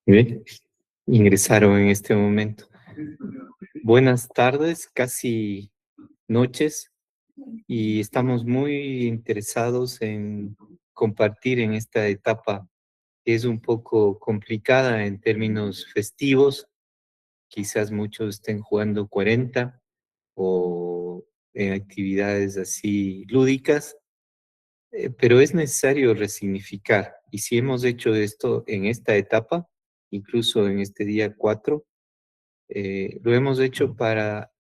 Bien, ingresaron en este momento. Buenas tardes, casi noches, y estamos muy interesados en compartir en esta etapa que es un poco complicada en términos festivos. Quizás muchos estén jugando 40 o en actividades así lúdicas, pero es necesario resignificar. Y si hemos hecho esto en esta etapa, incluso en este día 4, lo hemos hecho para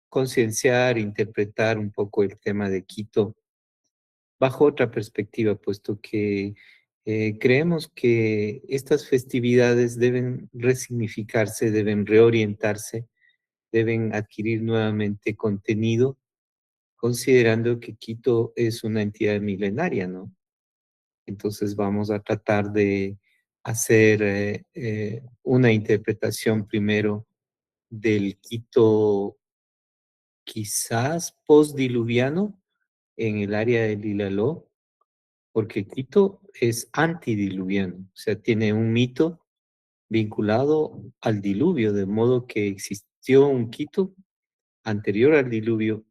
concienciar, interpretar un poco el tema de Quito bajo otra perspectiva, puesto que creemos que estas festividades deben resignificarse, deben reorientarse, deben adquirir nuevamente contenido, considerando que Quito es una entidad milenaria, ¿no? Entonces vamos a tratar de hacer una interpretación primero del Quito quizás postdiluviano en el área del Ilaló, porque Quito es antidiluviano, o sea, tiene un mito vinculado al diluvio, de modo que existió un Quito anterior al diluvio,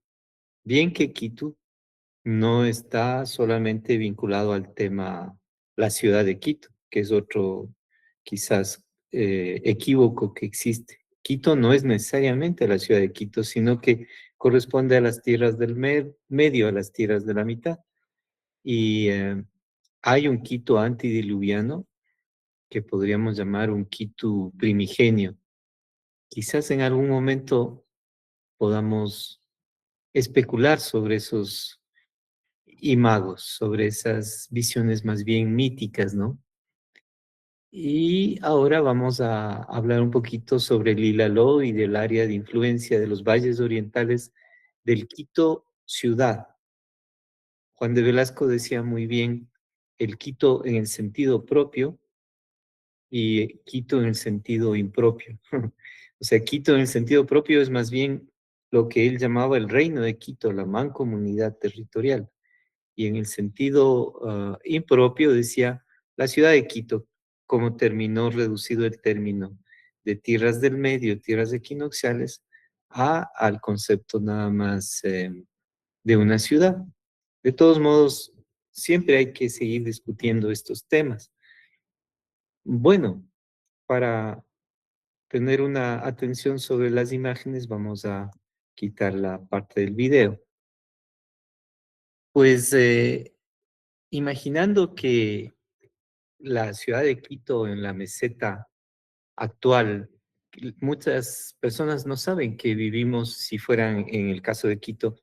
bien que Quito no está solamente vinculado al tema la ciudad de Quito, que es otro quizás equívoco que existe. Quito no es necesariamente la ciudad de Quito, sino que corresponde a las tierras del medio, a las tierras de la mitad. Y hay un Quito antidiluviano que podríamos llamar un Quito primigenio. Quizás en algún momento podamos especular sobre esos imagos, sobre esas visiones más bien míticas, ¿no? Y ahora vamos a hablar un poquito sobre el Ilaló y del área de influencia de los valles orientales del Quito ciudad. Juan de Velasco decía muy bien el Quito en el sentido propio y Quito en el sentido impropio. O sea, Quito en el sentido propio es más bien lo que él llamaba el reino de Quito, la mancomunidad territorial. Y en el sentido impropio decía la ciudad de Quito, como terminó reducido el término de tierras del medio, tierras equinocciales, al concepto nada más de una ciudad. De todos modos, siempre hay que seguir discutiendo estos temas. Bueno, para tener una atención sobre las imágenes, vamos a quitar la parte del video. Pues imaginando que la ciudad de Quito en la meseta actual, muchas personas no saben que vivimos, si fueran en el caso de Quito,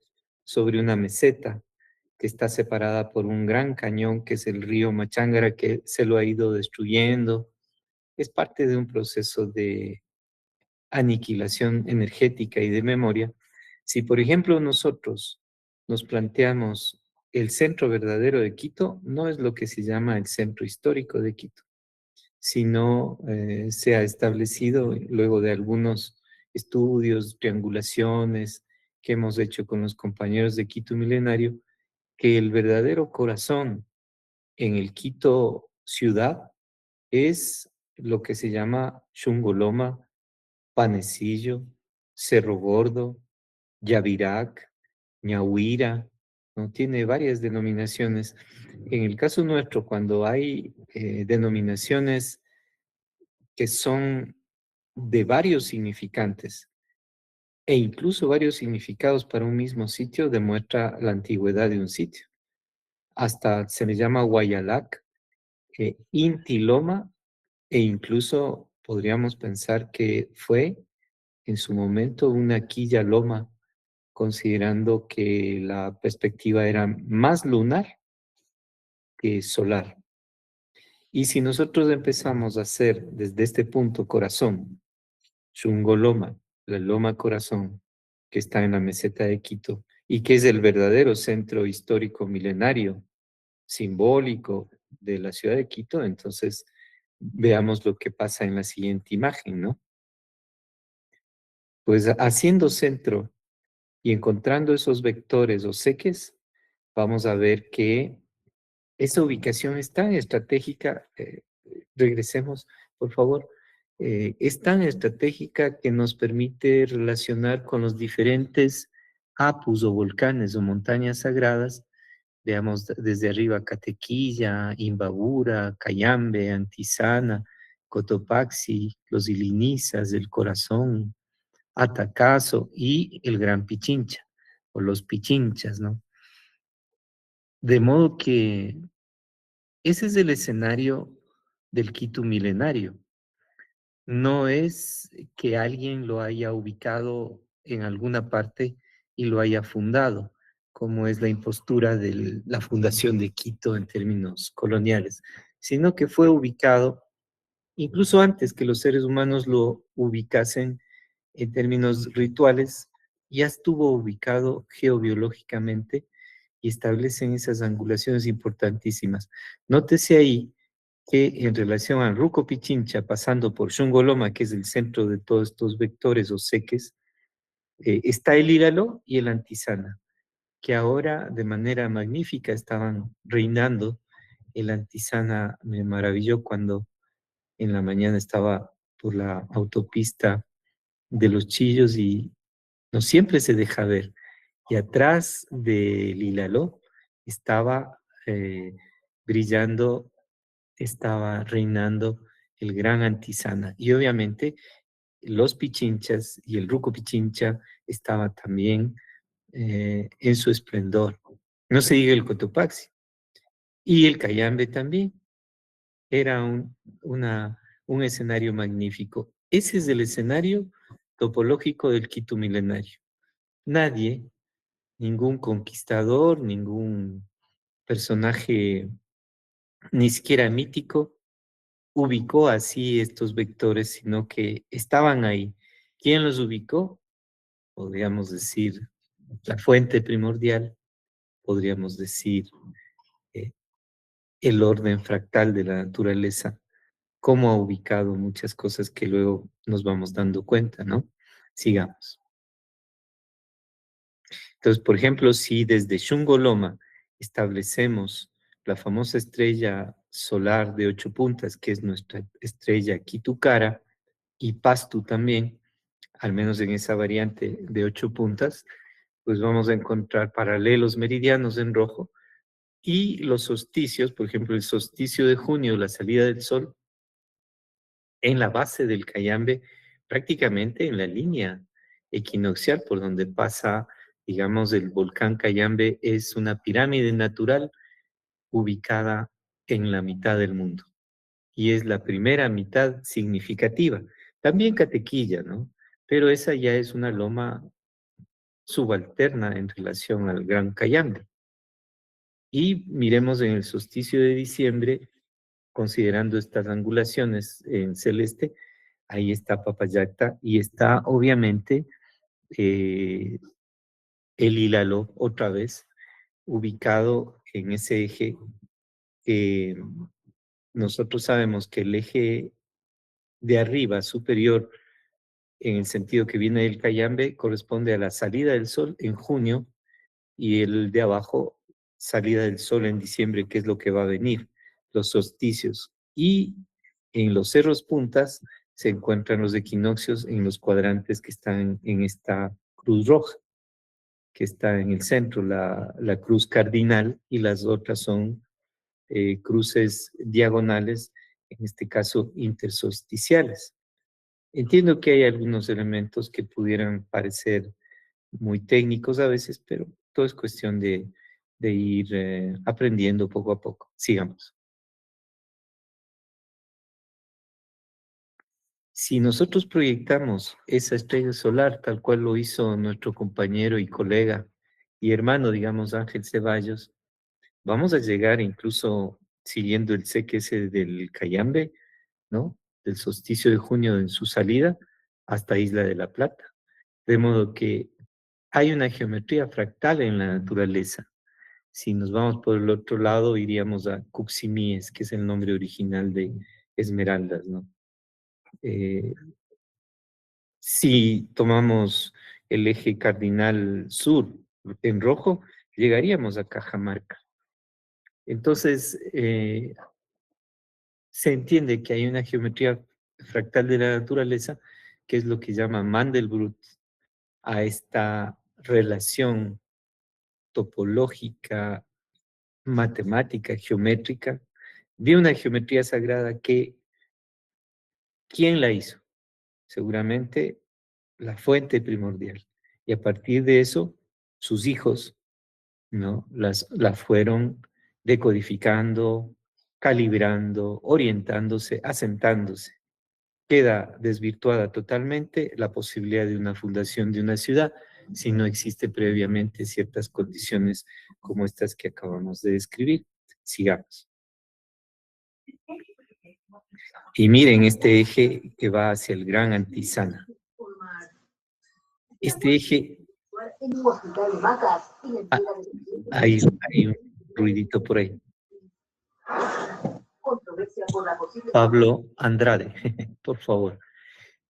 sobre una meseta que está separada por un gran cañón que es el río Machangara, que se lo ha ido destruyendo. Es parte de un proceso de aniquilación energética y de memoria. Si, por ejemplo, nosotros nos planteamos el centro verdadero de Quito, no es lo que se llama el centro histórico de Quito, sino se ha establecido luego de algunos estudios, triangulaciones que hemos hecho con los compañeros de Quito Milenario, que el verdadero corazón en el Quito ciudad es lo que se llama Chungoloma, Panecillo, Cerro Gordo, Yavirac, Ñahuira, ¿no? Tiene varias denominaciones. En el caso nuestro, cuando hay denominaciones que son de varios significantes e incluso varios significados para un mismo sitio, demuestra la antigüedad de un sitio. Hasta se le llama Guayalac, Inti Loma, e incluso podríamos pensar que fue en su momento una quilla loma, considerando que la perspectiva era más lunar que solar. Y si nosotros empezamos a hacer desde este punto corazón, Chungoloma, la loma corazón, que está en la meseta de Quito, y que es el verdadero centro histórico milenario, simbólico de la ciudad de Quito, entonces veamos lo que pasa en la siguiente imagen, ¿no? Pues haciendo centro y encontrando esos vectores o seques, vamos a ver que esa ubicación es tan estratégica, regresemos, por favor. Es tan estratégica que nos permite relacionar con los diferentes apus o volcanes o montañas sagradas, veamos desde arriba Catequilla, Imbabura, Cayambe, Antisana, Cotopaxi, los Ilinizas, el Corazón, Atacazo y el Gran Pichincha, o los Pichinchas, ¿no? De modo que ese es el escenario del Quito milenario. No es que alguien lo haya ubicado en alguna parte y lo haya fundado, como es la impostura de la fundación de Quito en términos coloniales, sino que fue ubicado incluso antes que los seres humanos lo ubicasen en términos rituales, ya estuvo ubicado geobiológicamente y establecen esas angulaciones importantísimas. Nótese ahí que en relación al Ruco Pichincha, pasando por Shungoloma, que es el centro de todos estos vectores o seques, está el Íralo y el Antisana, que ahora de manera magnífica estaban reinando. El Antisana me maravilló cuando en la mañana estaba por la autopista de Los Chillos y no siempre se deja ver. Y atrás del Ilaló estaba brillando, estaba reinando el gran Antisana. Y obviamente los Pichinchas y el Ruco Pichincha estaba también en su esplendor. No se diga el Cotopaxi. Y el Cayambe también. Era un escenario magnífico. Ese es el escenario topológico del Quito milenario. Nadie, ningún conquistador, ningún personaje, ni siquiera mítico, ubicó así estos vectores, sino que estaban ahí. ¿Quién los ubicó? Podríamos decir la fuente primordial, podríamos decir eh, el orden fractal de la naturaleza, cómo ha ubicado muchas cosas que luego nos vamos dando cuenta, ¿no? Sigamos. Entonces, por ejemplo, si desde Shungoloma establecemos la famosa estrella solar de 8 puntas, que es nuestra estrella Kitucara, y Pastu también, al menos en esa variante de 8 puntas, pues vamos a encontrar paralelos meridianos en rojo y los solsticios, por ejemplo, el solsticio de junio, la salida del sol, en la base del Cayambe, prácticamente en la línea equinoccial por donde pasa, digamos, el volcán Cayambe, es una pirámide natural ubicada en la mitad del mundo. Y es la primera mitad significativa. También Catequilla, ¿no? Pero esa ya es una loma subalterna en relación al Gran Cayambe. Y miremos en el solsticio de diciembre, considerando estas angulaciones en celeste, ahí está Papayacta y está obviamente eh, el Hílalo otra vez ubicado en ese eje que nosotros sabemos que el eje de arriba superior en el sentido que viene del Cayambe corresponde a la salida del sol en junio y el de abajo salida del sol en diciembre, que es lo que va a venir, los solsticios. Y en los cerros puntas se encuentran los equinoccios en los cuadrantes que están en esta cruz roja, que está en el centro, la cruz cardinal, y las otras son cruces diagonales, en este caso intersolsticiales. Entiendo que hay algunos elementos que pudieran parecer muy técnicos a veces, pero todo es cuestión de ir aprendiendo poco a poco. Sigamos. Si nosotros proyectamos esa estrella solar tal cual lo hizo nuestro compañero y colega y hermano, digamos, Ángel Ceballos, vamos a llegar incluso siguiendo el CQS del Cayambe, ¿no? Del solsticio de junio en su salida hasta Isla de la Plata. De modo que hay una geometría fractal en la naturaleza. Si nos vamos por el otro lado, iríamos a Cuximíes, que es el nombre original de Esmeraldas, ¿no? Eh, si tomamos el eje cardinal sur en rojo, llegaríamos a Cajamarca. Entonces, se entiende que hay una geometría fractal de la naturaleza, que es lo que llama Mandelbrot a esta relación topológica, matemática, geométrica, de una geometría sagrada que, ¿quién la hizo? Seguramente la fuente primordial. Y a partir de eso, sus hijos, ¿no? La fueron decodificando, calibrando, orientándose, asentándose. Queda desvirtuada totalmente la posibilidad de una fundación de una ciudad si no existe previamente ciertas condiciones como estas que acabamos de describir. Sigamos. Y miren este eje que va hacia el Gran Antisana. Este eje, ah, hay un ruidito por ahí. Pablo Andrade, por favor.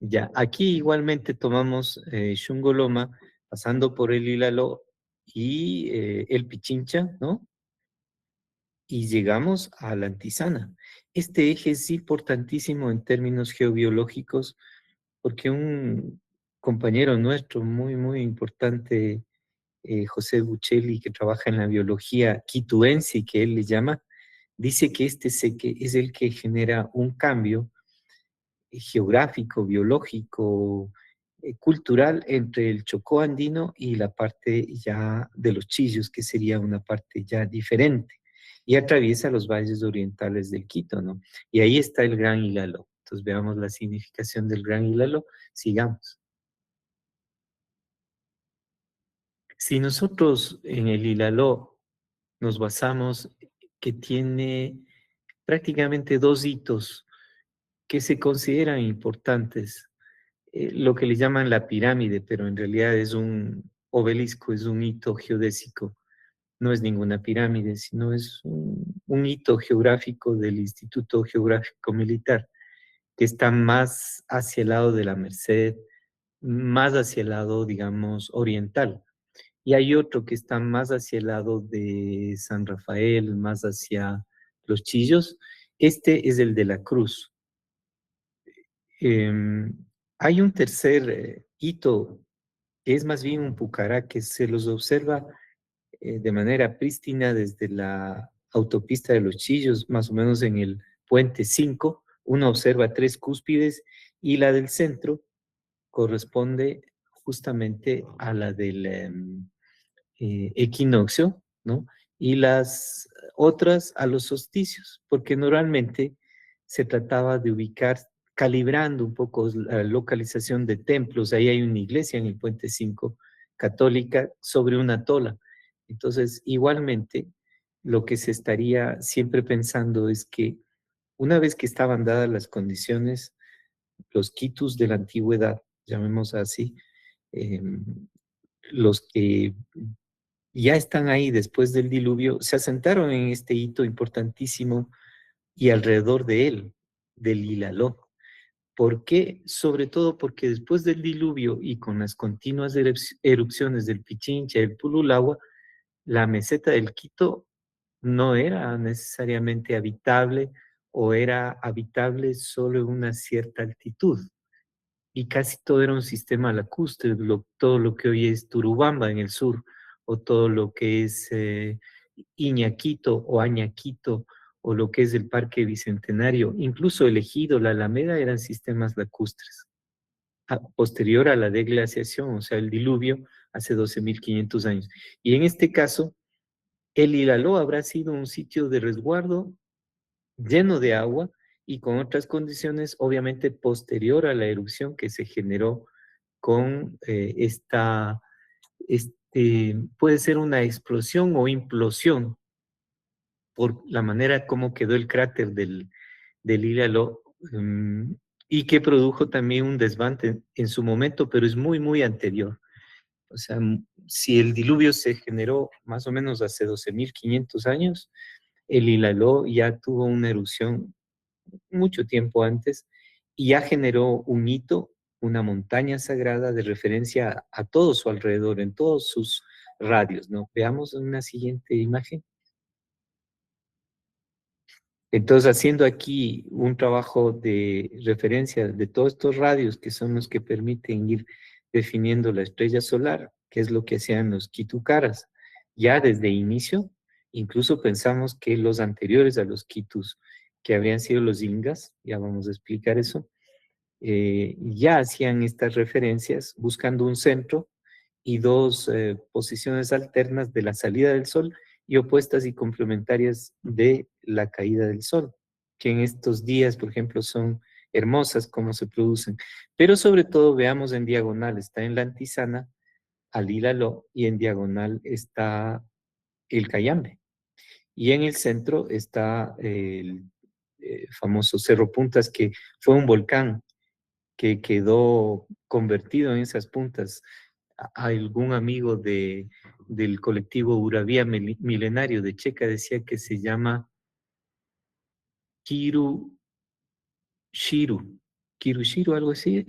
Ya, aquí igualmente tomamos Shungoloma, pasando por el Ilaló y el Pichincha, ¿no? Y llegamos a la Antisana. Este eje es importantísimo en términos geobiológicos porque un compañero nuestro muy importante, José Buccelli, que trabaja en la biología quituense, que él le llama, dice que este seque es el que genera un cambio geográfico, biológico, cultural entre el Chocó andino y la parte ya de los Chillos, que sería una parte ya diferente, y atraviesa los valles orientales del Quito, ¿no? Y ahí está el Gran Hilaló. Entonces veamos la significación del Gran Hilaló, sigamos. Si nosotros en el Hilaló nos basamos que tiene prácticamente dos hitos que se consideran importantes, lo que le llaman la pirámide, pero en realidad es un obelisco, es un hito geodésico, no es ninguna pirámide, sino es un hito geográfico del Instituto Geográfico Militar, que está más hacia el lado de la Merced, más hacia el lado, digamos, oriental. Y hay otro que está más hacia el lado de San Rafael, más hacia Los Chillos. Este es el de la Cruz. Hay un tercer hito, que es más bien un pucará, que se los observa de manera prístina desde la autopista de Los Chillos, más o menos en el puente 5. Uno observa tres cúspides y la del centro corresponde justamente a la del equinoccio, ¿no? Y las otras a los solsticios, porque normalmente se trataba de ubicar, calibrando un poco la localización de templos. Ahí hay una iglesia en el Puente 5 católica sobre una tola. Entonces, igualmente, lo que se estaría siempre pensando es que una vez que estaban dadas las condiciones, los quitus de la antigüedad, llamemos así, eh, los que ya están ahí después del diluvio, se asentaron en este hito importantísimo y alrededor de él, del Hilaló. ¿Por qué? Sobre todo porque después del diluvio y con las continuas erupciones del Pichincha y el Pululagua, la meseta del Quito no era necesariamente habitable o era habitable solo en una cierta altitud y casi todo era un sistema lacustre, todo lo que hoy es Turubamba en el sur, o todo lo que es Iñaquito o Añaquito, o lo que es el Parque Bicentenario, incluso el Ejido, la Alameda, eran sistemas lacustres. Posterior a la deglaciación, o sea, el diluvio, hace 12.500 años. Y en este caso, el Hilaló habrá sido un sitio de resguardo lleno de agua y con otras condiciones, obviamente posterior a la erupción que se generó con puede ser una explosión o implosión por la manera como quedó el cráter del Hígalo, y que produjo también un desvante en su momento, pero es muy anterior. O sea, si el diluvio se generó más o menos hace 12.500 años, el Hilaló ya tuvo una erupción mucho tiempo antes y ya generó un hito, una montaña sagrada de referencia a todo su alrededor, en todos sus radios, ¿no? Veamos una siguiente imagen. Entonces, haciendo aquí un trabajo de referencia de todos estos radios que son los que permiten ir definiendo la estrella solar, que es lo que hacían los Kitukaras, ya desde inicio, incluso pensamos que los anteriores a los Kitus, que habrían sido los Ingas, ya vamos a explicar eso, ya hacían estas referencias buscando un centro y dos posiciones alternas de la salida del Sol y opuestas y complementarias de la caída del Sol, que en estos días, por ejemplo, son hermosas como se producen. Pero sobre todo veamos en diagonal, está en la antisana, al Ílalo, y en diagonal está el Cayambe. Y en el centro está el famoso Cerro Puntas, que fue un volcán que quedó convertido en esas puntas. Algún amigo del colectivo Uravía Milenario de Checa decía que se llama Kiru Shiru, Kirushiru, algo así.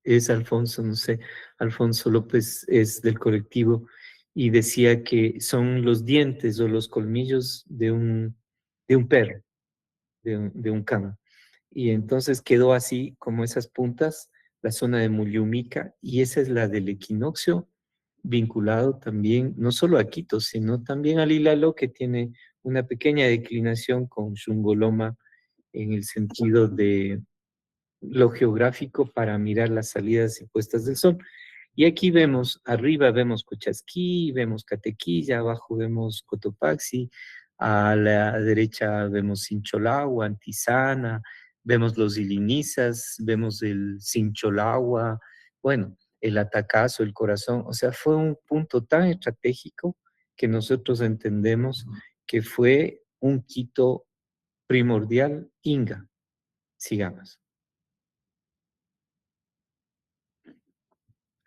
Es Alfonso, no sé, Alfonso López es del colectivo y decía que son los dientes o los colmillos de un perro, de un can. Y entonces quedó así como esas puntas, la zona de Muyumica, y esa es la del equinoccio, vinculado también no solo a Quito, sino también al Ilalo, que tiene una pequeña declinación con Shungoloma en el sentido de lo geográfico para mirar las salidas y puestas del sol. Y aquí vemos, arriba vemos Cochasquí, vemos Catequilla, abajo vemos Cotopaxi, a la derecha vemos Sincholagua, Antizana, vemos los Ilinizas, vemos el Sincholagua, bueno, el Atacazo, el Corazón. O sea, fue un punto tan estratégico que nosotros entendemos que fue un Quito primordial Inga. Sigamos.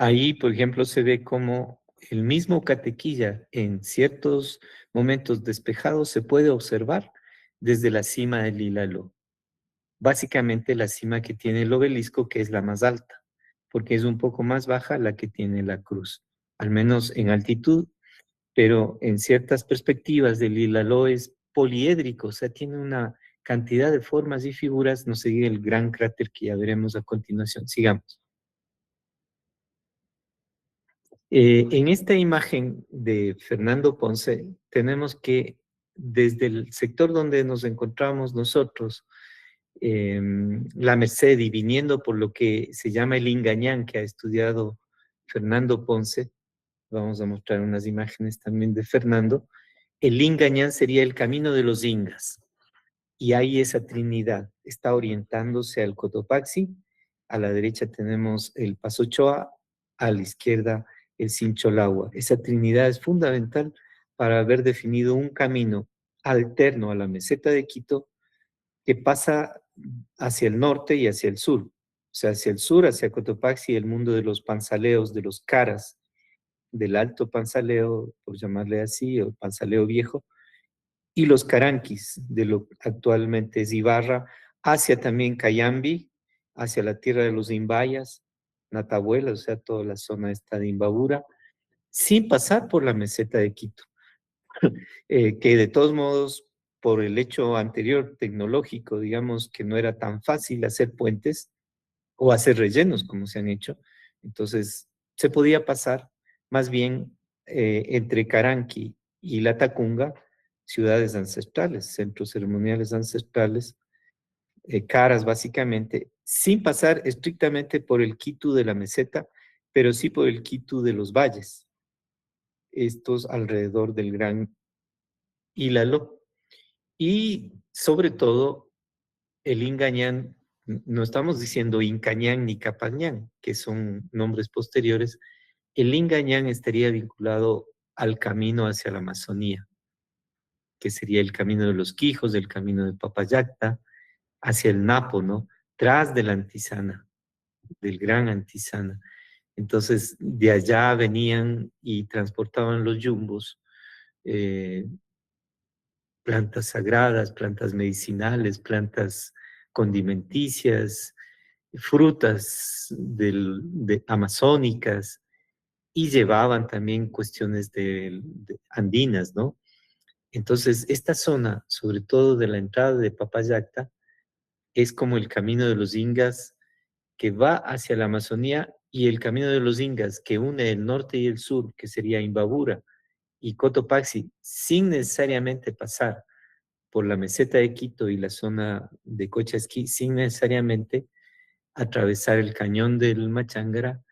Ahí, por ejemplo, se ve como el mismo Catequilla en ciertos momentos despejados se puede observar desde la cima del Ílalo. Básicamente la cima que tiene el obelisco, que es la más alta, porque es un poco más baja la que tiene la cruz, al menos en altitud, pero en ciertas perspectivas del Ílalo es poliédrico, o sea, tiene una cantidad de formas y figuras, no sigue el gran cráter que ya veremos a continuación. Sigamos. En esta imagen de Fernando Ponce, tenemos que desde el sector donde nos encontramos nosotros, la Merced y viniendo por lo que se llama el Ingañán que ha estudiado Fernando Ponce, vamos a mostrar unas imágenes también de Fernando, el Ingañán sería el camino de los Ingas. Y ahí esa trinidad está orientándose al Cotopaxi, a la derecha tenemos el Paso Ochoa, a la izquierda el Sincholagua. Esa trinidad es fundamental para haber definido un camino alterno a la meseta de Quito que pasa hacia el norte y hacia el sur. O sea, hacia el sur, hacia Cotopaxi, el mundo de los panzaleos, de los caras, del Alto Panzaleo, por llamarle así, o Panzaleo Viejo, y los caranquis, de lo que actualmente es Ibarra, hacia también Cayambi, hacia la tierra de los Imbayas, Natabuela, o sea, toda la zona esta de Imbabura, sin pasar por la meseta de Quito, que de todos modos, por el hecho anterior tecnológico, digamos que no era tan fácil hacer puentes o hacer rellenos como se han hecho, entonces se podía pasar más bien entre Caranqui y La Tacunga, ciudades ancestrales, centros ceremoniales ancestrales, caras básicamente, sin pasar estrictamente por el Quito de la meseta, pero sí por el Quito de los valles, estos alrededor del Gran Ílalo, y sobre todo el Ingañán, no estamos diciendo Incañán ni Capañán, que son nombres posteriores, el Ingañán estaría vinculado al camino hacia la Amazonía, que sería el camino de los Quijos, el camino de Papayacta, hacia el Napo, ¿no? Tras de la Antisana, del Gran Antisana. Entonces, de allá venían y transportaban los yumbos, eh, plantas sagradas, plantas medicinales, plantas condimenticias, frutas amazónicas, y llevaban también cuestiones andinas, ¿no? Entonces, esta zona, sobre todo de la entrada de Papayacta, es como el camino de los Ingas que va hacia la Amazonía y el camino de los Ingas que une el norte y el sur, que sería Imbabura y Cotopaxi, sin necesariamente pasar por la meseta de Quito y la zona de Cochasquí, sin necesariamente atravesar el cañón del Machángara,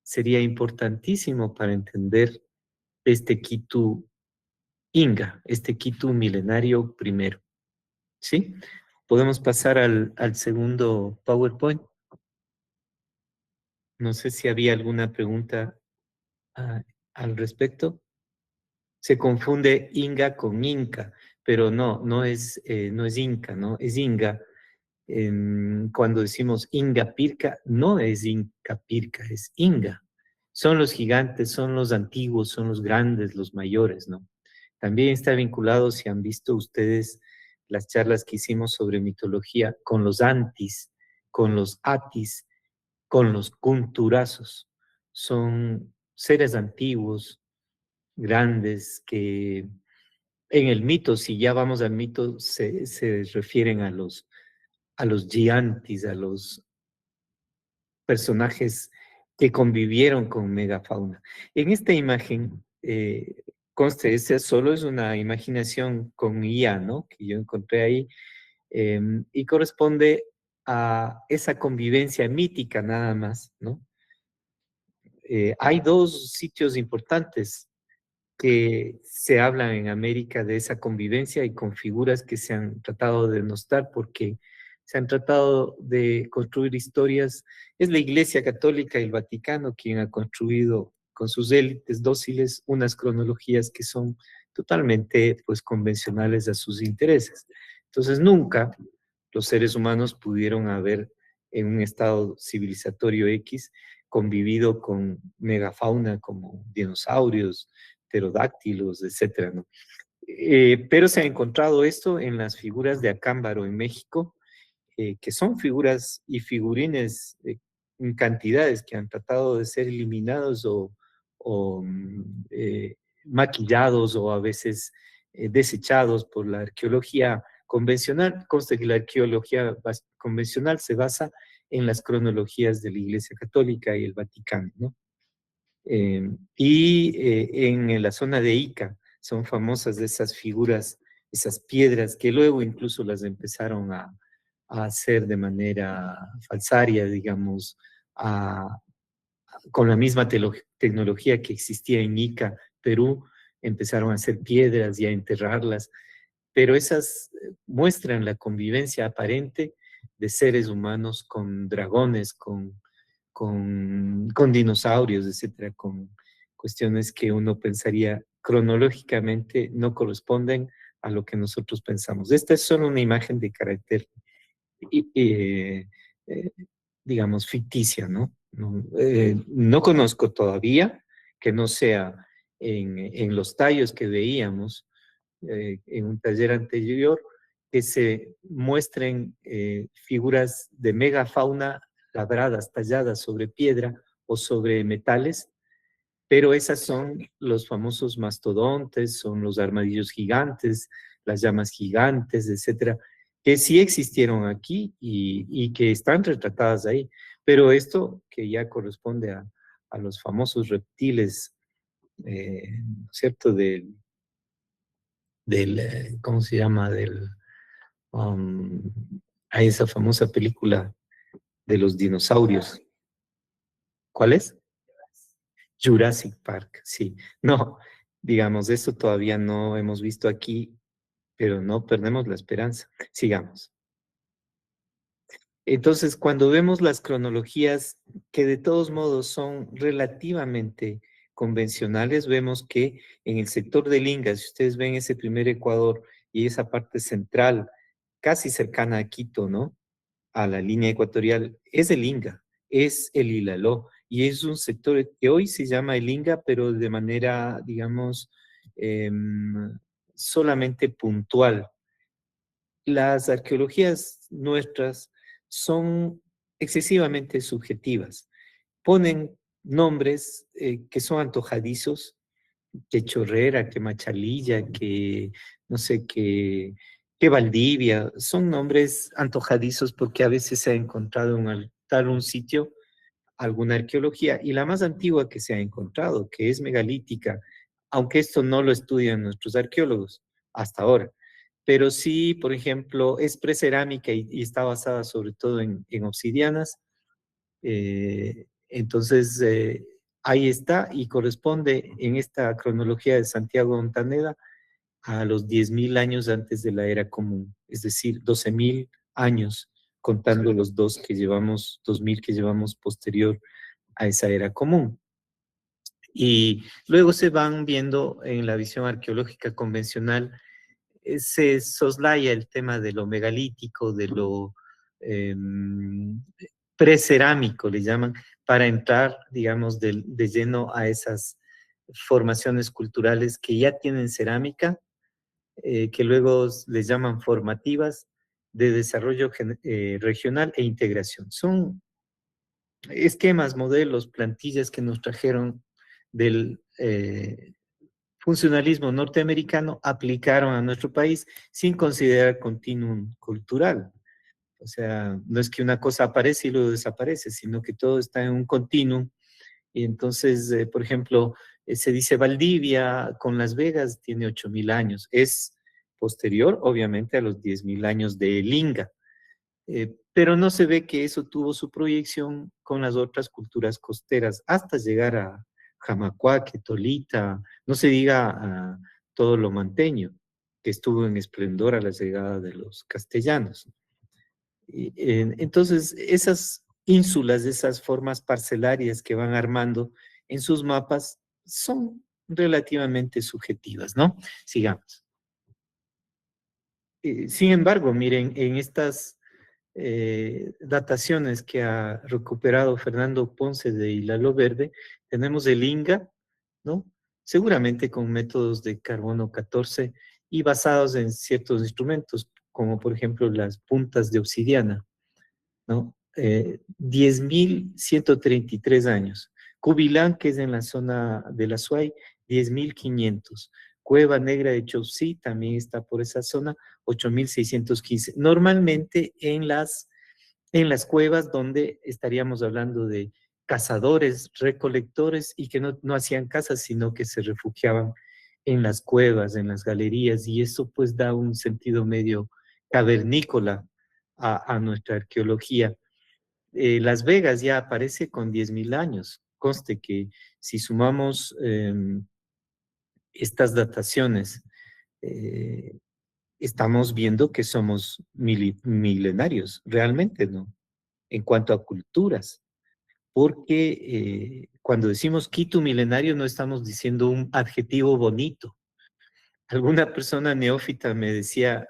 sería importantísimo para entender este Quito Inga, este Quito milenario primero. ¿Sí? Podemos pasar al segundo PowerPoint. No sé si había alguna pregunta al respecto. Se confunde Inga con Inca, pero no es Inca, ¿no? Es Inga. Cuando decimos Inga Pirca, no es Inca Pirca, es Inga. Son los gigantes, son los antiguos, son los grandes, los mayores, ¿no? También está vinculado, si han visto ustedes las charlas que hicimos sobre mitología, con los Antis, con los Atis, con los Kunturazos. Son seres antiguos, grandes, que en el mito, si ya vamos al mito, se refieren a los gigantes, a los personajes que convivieron con megafauna. En esta imagen, conste, esta solo es una imaginación con IA, ¿no? Que yo encontré ahí, y corresponde a esa convivencia mítica nada más, ¿no? Hay dos sitios importantes que se hablan en América de esa convivencia y con figuras que se han tratado de denostar porque se han tratado de construir historias. Es la Iglesia Católica y el Vaticano quien ha construido con sus élites dóciles unas cronologías que son totalmente pues convencionales a sus intereses. Entonces nunca los seres humanos pudieron haber en un estado civilizatorio X convivido con megafauna como dinosaurios, pterodáctilos, etcétera, ¿no? Pero se ha encontrado esto en las figuras de Acámbaro en México, que son figuras y figurines en cantidades que han tratado de ser eliminados o maquillados o a veces desechados por la arqueología convencional. Consta que la arqueología convencional se basa en las cronologías de la Iglesia Católica y el Vaticano, ¿no? En la zona de Ica son famosas de esas figuras, esas piedras que luego incluso las empezaron a hacer de manera falsaria, digamos, con la misma tecnología que existía en Ica, Perú, empezaron a hacer piedras y a enterrarlas, pero esas muestran la convivencia aparente de seres humanos con dragones, con dinosaurios, etcétera, con cuestiones que uno pensaría cronológicamente no corresponden a lo que nosotros pensamos. Esta es solo una imagen de carácter, eh, eh, digamos, ficticia, ¿no? No conozco todavía que no sea en los tallos que veíamos en un taller anterior, que se muestren figuras de megafauna labradas, talladas sobre piedra o sobre metales, pero esas son los famosos mastodontes, son los armadillos gigantes, las llamas gigantes, etcétera, que sí existieron aquí y que están retratadas ahí. Pero esto que ya corresponde a los famosos reptiles, ¿no es cierto? ¿Cómo se llama? Um, a esa famosa película de los dinosaurios. ¿Cuál es? Jurassic Park, sí. No, digamos, eso todavía no hemos visto aquí, pero no perdemos la esperanza. Sigamos. Entonces, cuando vemos las cronologías que de todos modos son relativamente convencionales, vemos que en el sector del Inga, si ustedes ven ese primer Ecuador y esa parte central, casi cercana a Quito, ¿no? A la línea ecuatorial, es el Inga, es el Ilaló, y es un sector que hoy se llama el Inga, pero de manera, digamos, solamente puntual. Las arqueologías nuestras son excesivamente subjetivas. Ponen nombres que son antojadizos, que Chorrera, que Machalilla, que no sé, que Valdivia. Son nombres antojadizos porque a veces se ha encontrado en tal un sitio alguna arqueología, y la más antigua que se ha encontrado, que es megalítica, aunque esto no lo estudian nuestros arqueólogos hasta ahora, pero sí, por ejemplo, es precerámica y está basada sobre todo en obsidianas. Entonces, ahí está y corresponde en esta cronología de Santiago Montaneda a los 10.000 años antes de la era común, es decir, 12.000 años, contando los 2.000 que llevamos posterior a esa era común. Y luego se van viendo en la visión arqueológica convencional, se soslaya el tema de lo megalítico, de lo eh, precerámico, le llaman, para entrar, digamos, de lleno a esas formaciones culturales que ya tienen cerámica, que luego les llaman formativas, de desarrollo regional e integración. Son esquemas, modelos, plantillas que nos trajeron del funcionalismo norteamericano, aplicaron a nuestro país sin considerar continuum cultural. O sea, no es que una cosa aparece y luego desaparece, sino que todo está en un continuum. Y entonces, por ejemplo, se dice Valdivia con Las Vegas tiene 8.000 años. Es posterior, obviamente, a los 10.000 años de Linga. Pero no se ve que eso tuvo su proyección con las otras culturas costeras hasta llegar a Jamacuaque, Tolita, no se diga a todo lo manteño, que estuvo en esplendor a la llegada de los castellanos. Entonces, esas ínsulas, esas formas parcelarias que van armando en sus mapas son relativamente subjetivas, ¿no? Sigamos. Sin embargo, miren, en estas dataciones que ha recuperado Fernando Ponce de Hilalo Verde, tenemos el Inga, ¿no? Seguramente con métodos de carbono 14 y basados en ciertos instrumentos, como por ejemplo las puntas de obsidiana, ¿no? 10.133 años. Cubilán, que es en la zona de la Suay, 10.500. Cueva Negra de Chaucí también está por esa zona, 8.615. Normalmente en las cuevas donde estaríamos hablando de cazadores, recolectores y que no hacían casas, sino que se refugiaban en las cuevas, en las galerías, y eso pues da un sentido medio cavernícola a nuestra arqueología. Las Vegas ya aparece con 10.000 años. Conste que si sumamos estas dataciones, eh, estamos viendo que somos milenarios, realmente, ¿no? En cuanto a culturas, porque cuando decimos Quito milenario no estamos diciendo un adjetivo bonito. Alguna persona neófita me decía,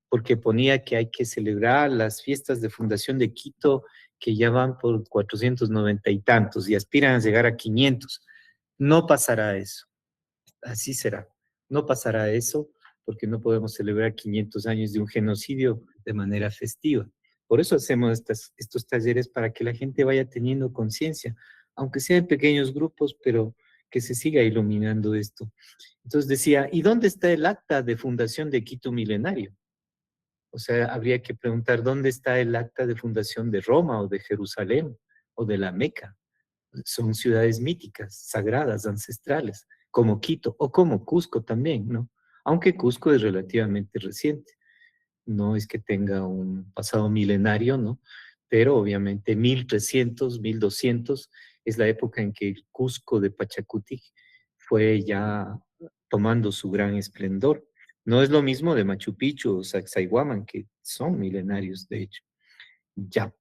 porque ponía que hay que celebrar las fiestas de fundación de Quito, que ya van por 490 y tantos y aspiran a llegar a 500. No pasará eso, así será. No pasará eso porque no podemos celebrar 500 años de un genocidio de manera festiva. Por eso hacemos estos talleres para que la gente vaya teniendo conciencia, aunque sea en pequeños grupos, pero que se siga iluminando esto. Entonces decía, ¿y dónde está el acta de fundación de Quito Milenario? O sea, habría que preguntar, ¿dónde está el acta de fundación de Roma o de Jerusalén o de la Meca? Son ciudades míticas, sagradas, ancestrales, como Quito o como Cusco también, ¿no? Aunque Cusco es relativamente reciente, no es que tenga un pasado milenario, ¿no? Pero obviamente 1.300, 1.200 es la época en que el Cusco de Pachacutic fue ya tomando su gran esplendor. No es lo mismo de Machu Picchu o Sacsayhuaman, que son milenarios, de hecho. Ya.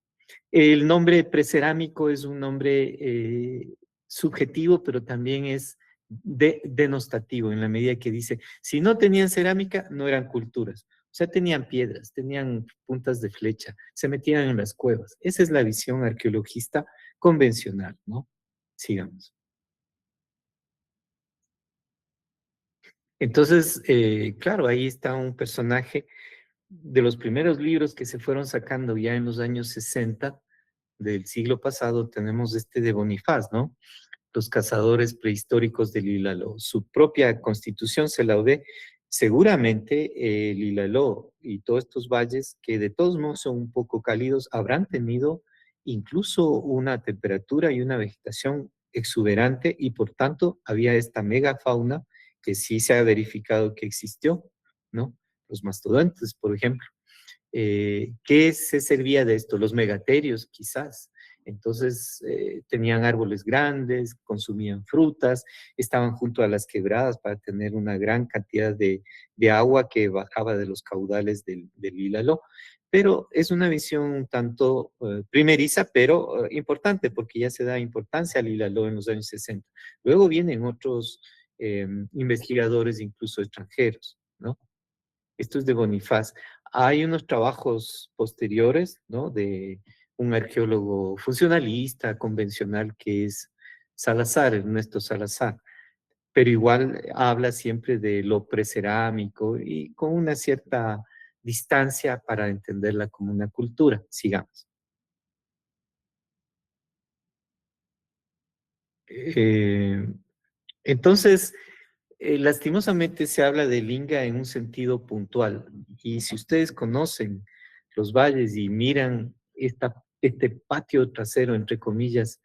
El nombre precerámico es un nombre subjetivo, pero también es denostativo en la medida que dice, si no tenían cerámica, no eran culturas. O sea, tenían piedras, tenían puntas de flecha, se metían en las cuevas. Esa es la visión arqueologista convencional, ¿no? Sigamos. Entonces, claro, ahí está un personaje de los primeros libros que se fueron sacando ya en los años 60 del siglo pasado, tenemos este de Bonifaz, ¿no? los cazadores prehistóricos del Ilaló. Su propia constitución se la ve. Seguramente el Ilaló y todos estos valles, que de todos modos son un poco cálidos, habrán tenido incluso una temperatura y una vegetación exuberante y por tanto había esta megafauna que sí se ha verificado que existió, ¿no? Los mastodontes, por ejemplo. ¿Qué se servía de esto? Los megaterios, quizás. Entonces, tenían árboles grandes, consumían frutas, estaban junto a las quebradas para tener una gran cantidad de agua que bajaba de los caudales del Ilaló. Pero es una visión un tanto primeriza, pero importante, porque ya se da importancia al Ilaló en los años 60. Luego vienen otros investigadores, incluso extranjeros, ¿no? Esto es de Bonifaz. Hay unos trabajos posteriores, ¿no? De un arqueólogo funcionalista, convencional, que es Salazar, Ernesto Salazar, pero igual habla siempre de lo precerámico y con una cierta distancia para entenderla como una cultura. Sigamos. Eh, entonces, lastimosamente se habla del Inga en un sentido puntual. Y si ustedes conocen los valles y miran este patio trasero, entre comillas,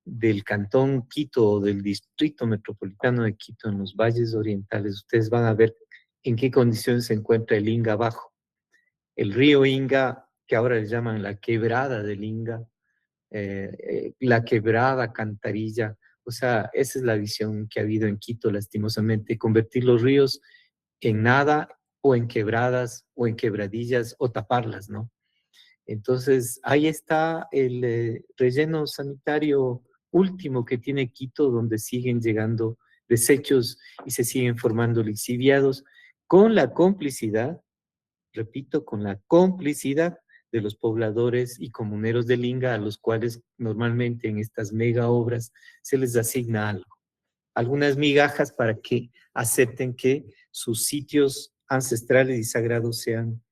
del Cantón Quito o del Distrito Metropolitano de Quito en los valles orientales, ustedes van a ver en qué condiciones se encuentra el Inga abajo. El río Inga, que ahora le llaman la quebrada del Inga, la quebrada Cantarilla. O sea, esa es la visión que ha habido en Quito, lastimosamente, convertir los ríos en nada o en quebradas o en quebradillas o taparlas, ¿no? Entonces, ahí está el relleno sanitario último que tiene Quito, donde siguen llegando desechos y se siguen formando lixiviados con la complicidad, repito, con la complicidad de los pobladores y comuneros del Inga, a los cuales normalmente en estas mega obras se les asigna algo, algunas migajas para que acepten que sus sitios ancestrales y sagrados sean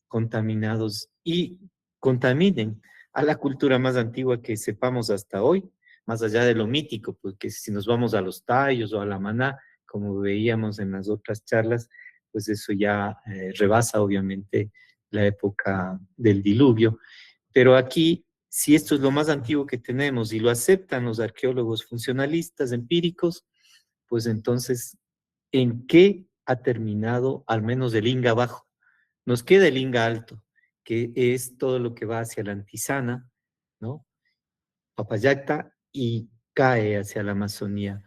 contaminados y contaminen a la cultura más antigua que sepamos hasta hoy, más allá de lo mítico, porque si nos vamos a los tallos o a la maná, como veíamos en las otras charlas, pues eso ya rebasa obviamente la época del diluvio. Pero aquí, si esto es lo más antiguo que tenemos y lo aceptan los arqueólogos funcionalistas empíricos, pues entonces, ¿en qué ha terminado al menos el Inga bajo? Nos queda el Inga alto, que es todo lo que va hacia la Antisana, ¿no? Papayacta y cae hacia la Amazonía.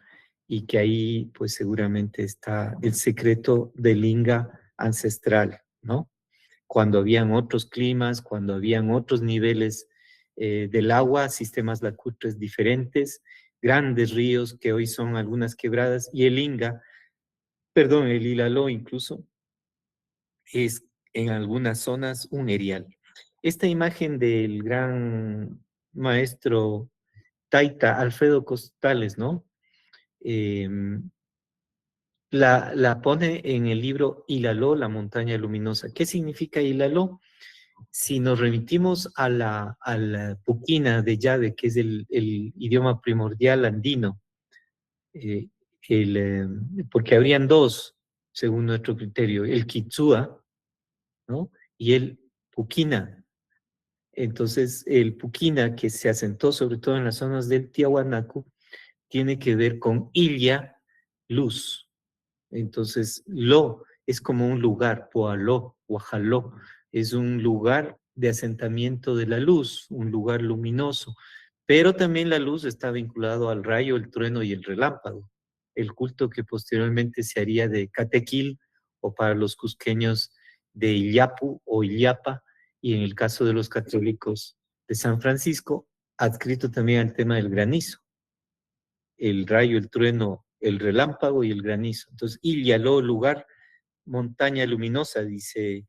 Y que ahí, pues seguramente está el secreto del Inga ancestral, ¿no? Cuando habían otros climas, cuando habían otros niveles del agua, sistemas lacustres diferentes, grandes ríos que hoy son algunas quebradas, y el Inga, perdón, el Ilaló incluso, es en algunas zonas un erial. Esta imagen del gran maestro Taita, Alfredo Costales, ¿no? Eh, la pone en el libro Ilaló, la montaña luminosa. ¿Qué significa Ilaló? Si nos remitimos a la puquina de llave, que es el idioma primordial andino, eh, porque habrían dos, según nuestro criterio, el Quechua, ¿no? Y el puquina. Entonces, el puquina, que se asentó sobre todo en las zonas del Tiahuanaco, tiene que ver con Illa, luz. Entonces, Lo es como un lugar, Poaló, Guajaló, es un lugar de asentamiento de la luz, un lugar luminoso. Pero también la luz está vinculado al rayo, el trueno y el relámpago, el culto que posteriormente se haría de Catequil o para los cusqueños de Illapu o Illapa, y en el caso de los católicos de San Francisco, adscrito también al tema del granizo, el rayo, el trueno, el relámpago y el granizo. Entonces, Illaló, lugar, montaña luminosa, dice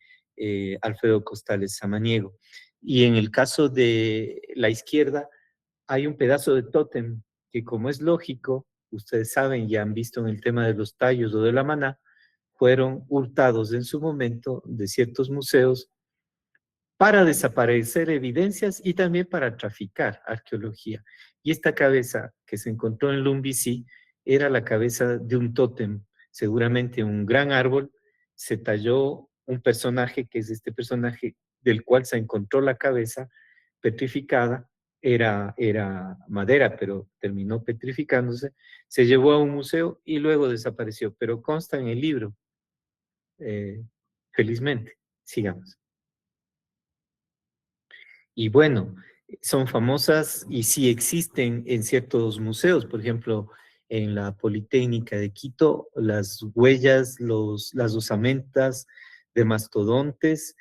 Alfredo Costales Samaniego. Y en el caso de la izquierda, hay un pedazo de tótem que, como es lógico, ustedes saben, ya han visto en el tema de los tallos o de la maná, fueron hurtados en su momento de ciertos museos para desaparecer evidencias y también para traficar arqueología. Y esta cabeza que se encontró en Lumbisi era la cabeza de un tótem, seguramente un gran árbol. Se talló un personaje, que es este personaje del cual se encontró la cabeza petrificada, era madera, pero terminó petrificándose, se llevó a un museo y luego desapareció, pero consta en el libro, eh, felizmente. Sigamos. Y bueno, son famosas y sí existen en ciertos museos, por ejemplo, en la Politécnica de Quito, las huellas, las osamentas de mastodontes,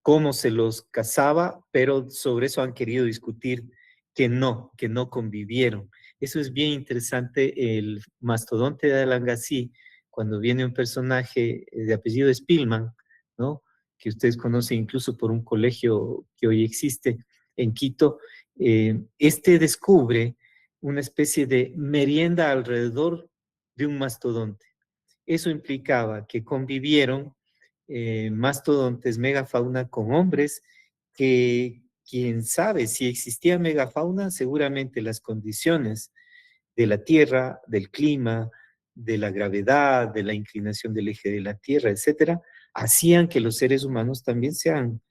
cómo se los cazaba, pero sobre eso han querido discutir que no convivieron. Eso es bien interesante, el mastodonte de Alangasí, cuando viene un personaje de apellido Spillman, ¿no? Que ustedes conocen incluso por un colegio que hoy existe en Quito, este descubre una especie de merienda alrededor de un mastodonte. Eso implicaba que convivieron mastodontes, megafauna con hombres, que quién sabe si existía megafauna, seguramente las condiciones de la Tierra, del clima, de la gravedad, de la inclinación del eje de la Tierra, etcétera, hacían que los seres humanos también sean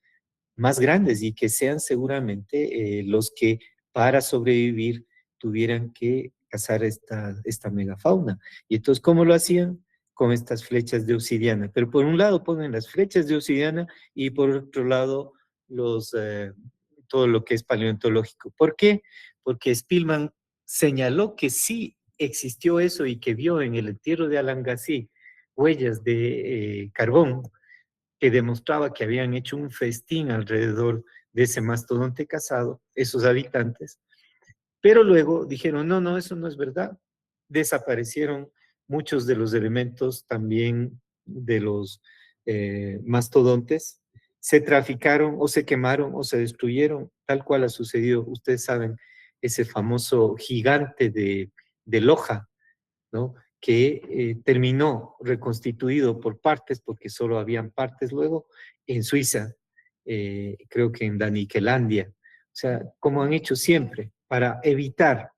más grandes y que sean seguramente los que para sobrevivir tuvieran que cazar esta megafauna. Y entonces, ¿cómo lo hacían? Con estas flechas de obsidiana. Pero por un lado ponen las flechas de obsidiana y por otro lado los, todo lo que es paleontológico. ¿Por qué? Porque Spillman señaló que sí existió eso y que vio en el entierro de Alangasí huellas de carbón que demostraba que habían hecho un festín alrededor de ese mastodonte cazado, esos habitantes, pero luego dijeron, no, no, eso no es verdad. Desaparecieron muchos de los elementos también de los mastodontes, se traficaron o se quemaron o se destruyeron, tal cual ha sucedido. Ustedes saben, ese famoso gigante de Loja, ¿no? Que terminó reconstituido por partes, porque solo habían partes luego, en Suiza, creo que en Daniquelandia. O sea, como han hecho siempre, para evitar,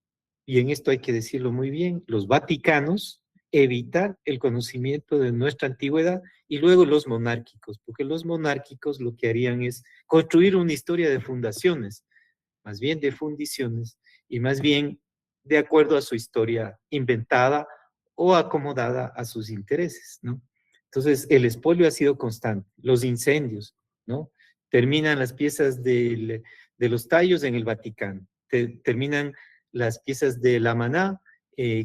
y en esto hay que decirlo muy bien, los vaticanos, evitar el conocimiento de nuestra antigüedad, y luego los monárquicos, porque los monárquicos lo que harían es construir una historia de fundaciones, más bien de fundiciones, y más bien de acuerdo a su historia inventada o acomodada a sus intereses, ¿no? Entonces, el expolio ha sido constante, los incendios, ¿no? Terminan las piezas de los tallos en el Vaticano, terminan las piezas de la Maná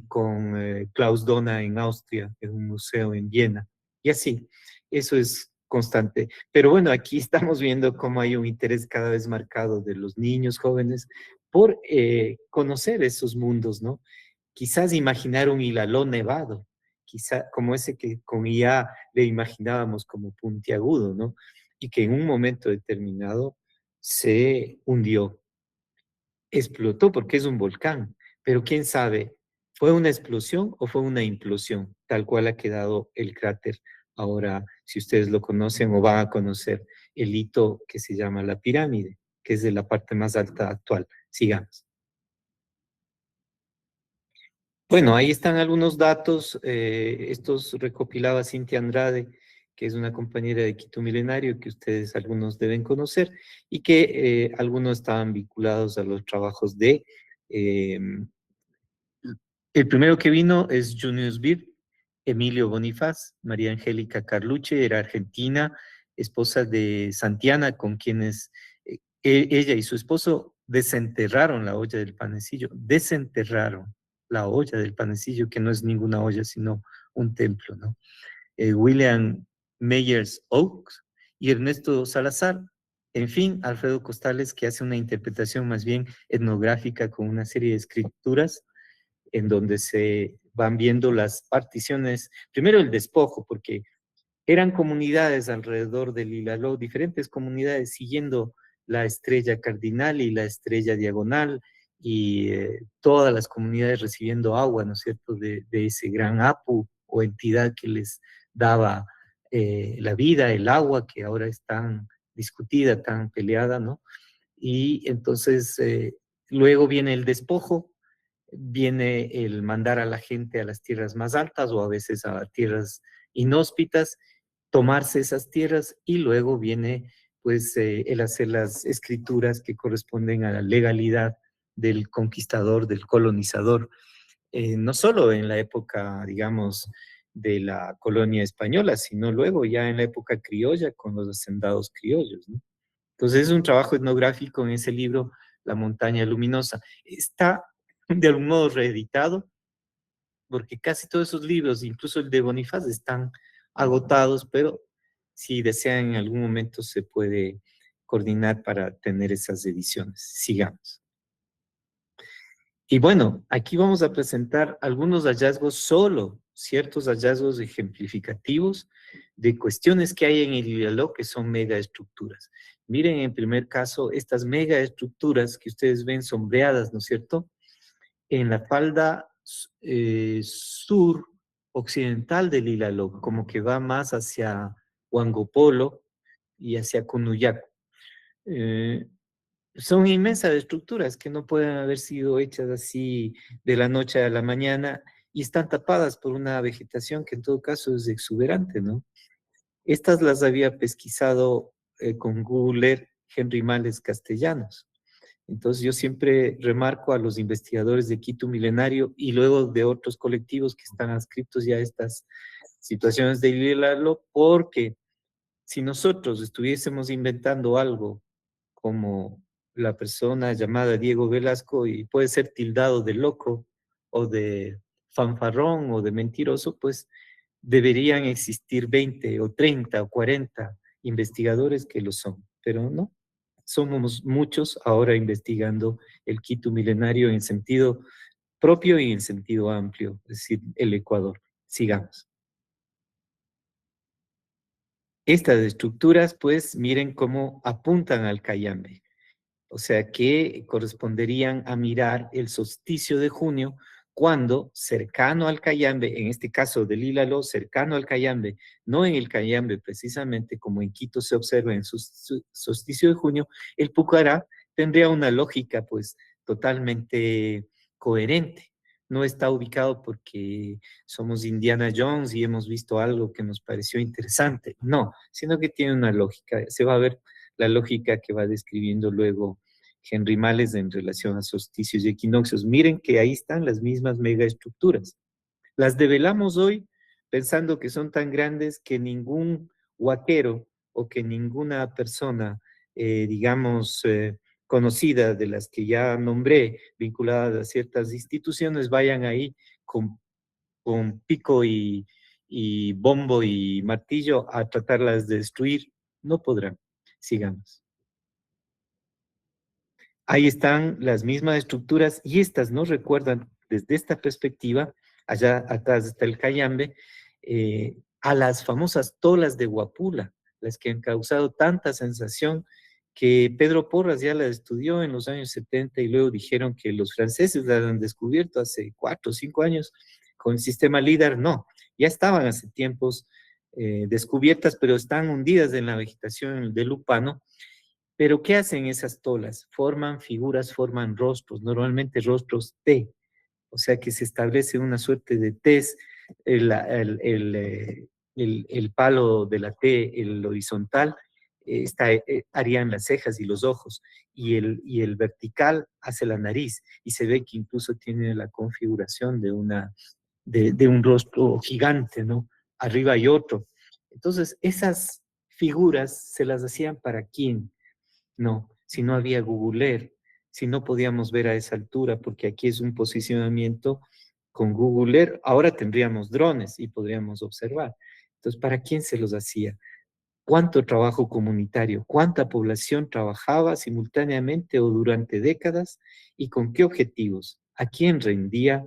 con Klaus Dona en Austria, en un museo en Viena, y así, eso es constante. Pero bueno, aquí estamos viendo cómo hay un interés cada vez marcado de los niños jóvenes por conocer esos mundos, ¿no? Quizás imaginar un hilaló nevado, quizá como ese que con IA le imaginábamos como puntiagudo, ¿no? Y que en un momento determinado se hundió, explotó porque es un volcán, pero quién sabe, ¿fue una explosión o fue una implosión? Tal cual ha quedado el cráter. Ahora, si ustedes lo conocen o van a conocer, el hito que se llama la pirámide, que es de la parte más alta actual. Sigamos. Bueno, ahí están algunos datos, estos recopilaba Cintia Andrade, que es una compañera de Quito Milenario que ustedes algunos deben conocer y que algunos estaban vinculados a los trabajos de eh, el primero que vino es Junius Bir, Emilio Bonifaz, María Angélica Carluche, era argentina, esposa de Santiana, con quienes ella y su esposo desenterraron la olla del panecillo, desenterraron la olla del panecillo, que no es ninguna olla, sino un templo, ¿no? William Meyers Oaks y Ernesto Salazar, en fin, Alfredo Costales, que hace una interpretación más bien etnográfica con una serie de escrituras en donde se van viendo las particiones, primero el despojo, porque eran comunidades alrededor del Hilaló, diferentes comunidades siguiendo la estrella cardinal y la estrella diagonal, y todas las comunidades recibiendo agua, ¿no es cierto?, de ese gran Apu o entidad que les daba la vida, el agua, que ahora es tan discutida, tan peleada, ¿no? Y entonces Luego viene el despojo, viene el mandar a la gente a las tierras más altas o a veces a tierras inhóspitas, tomarse esas tierras y luego viene pues el hacer las escrituras que corresponden a la legalidad del conquistador, del colonizador, no solo en la época, digamos, de la colonia española, sino luego ya en la época criolla con los hacendados criollos, ¿no? Entonces es un trabajo etnográfico en ese libro, La montaña luminosa. Está de algún modo reeditado, porque casi todos esos libros, incluso el de Bonifaz, están agotados, pero si desean en algún momento se puede coordinar para tener esas ediciones. Sigamos. Y bueno, aquí vamos a presentar algunos hallazgos, solo ciertos hallazgos ejemplificativos de cuestiones que hay en el diálogo que son megaestructuras. Miren en primer caso estas megaestructuras que ustedes ven sombreadas, ¿no es cierto? En la falda sur occidental del Ilaloc, como que va más hacia Huangopolo y hacia Cunuyaco. Eh, Son inmensas estructuras que no pueden haber sido hechas así de la noche a la mañana y están tapadas por una vegetación que en todo caso es exuberante, ¿no? Estas las había pesquisado con Google Earth Henry Males Castellanos. Entonces yo siempre remarco a los investigadores de Quito Milenario y luego de otros colectivos que están adscritos ya a estas situaciones de hilarlo, porque si nosotros estuviésemos inventando algo como la persona llamada Diego Velasco y puede ser tildado de loco o de fanfarrón o de mentiroso, pues deberían existir 20 o 30 o 40 investigadores que lo son, pero no. Somos muchos ahora investigando el Quito milenario en sentido propio y en sentido amplio, es decir, el Ecuador. Sigamos. Estas estructuras, pues, miren cómo apuntan al Cayambe. O sea que corresponderían a mirar el solsticio de junio cuando cercano al Cayambe, en este caso del Ílalo, cercano al Cayambe, no en el Cayambe precisamente como en Quito se observa en su solsticio de junio, el Pucará tendría una lógica pues totalmente coherente. No está ubicado porque somos Indiana Jones y hemos visto algo que nos pareció interesante, no, sino que tiene una lógica. Se va a ver la lógica que va describiendo luego Henry Males en relación a solsticios y equinoccios. Miren que ahí están las mismas megaestructuras. Las develamos hoy pensando que son tan grandes que ningún huaquero o que ninguna persona, digamos, conocida de las que ya nombré, vinculadas a ciertas instituciones, vayan ahí con pico y bombo y martillo a tratarlas de destruir. No podrán. Sigamos. Ahí están las mismas estructuras y estas nos recuerdan desde esta perspectiva, allá atrás está el Cayambe, a las famosas tolas de Huapula, las que han causado tanta sensación que Pedro Porras ya las estudió en los años 70 y luego dijeron que los franceses las han descubierto hace 4 o 5 años con el sistema LIDAR. No, ya estaban hace tiempos descubiertas, pero están hundidas en la vegetación del Lupano. Pero ¿qué hacen esas tolas? Forman figuras, forman rostros, normalmente rostros T, o sea que se establece una suerte de tez, el palo de la T, el horizontal, harían las cejas y los ojos, y el vertical hace la nariz, y se ve que incluso tiene la configuración de un rostro gigante, ¿no? Arriba hay otro. Entonces, esas figuras se las hacían para quién. No, si no había Google Earth, si no podíamos ver a esa altura, porque aquí es un posicionamiento con Google Earth, ahora tendríamos drones y podríamos observar. Entonces, ¿para quién se los hacía? ¿Cuánto trabajo comunitario? ¿Cuánta población trabajaba simultáneamente o durante décadas? ¿Y con qué objetivos? ¿A quién rendía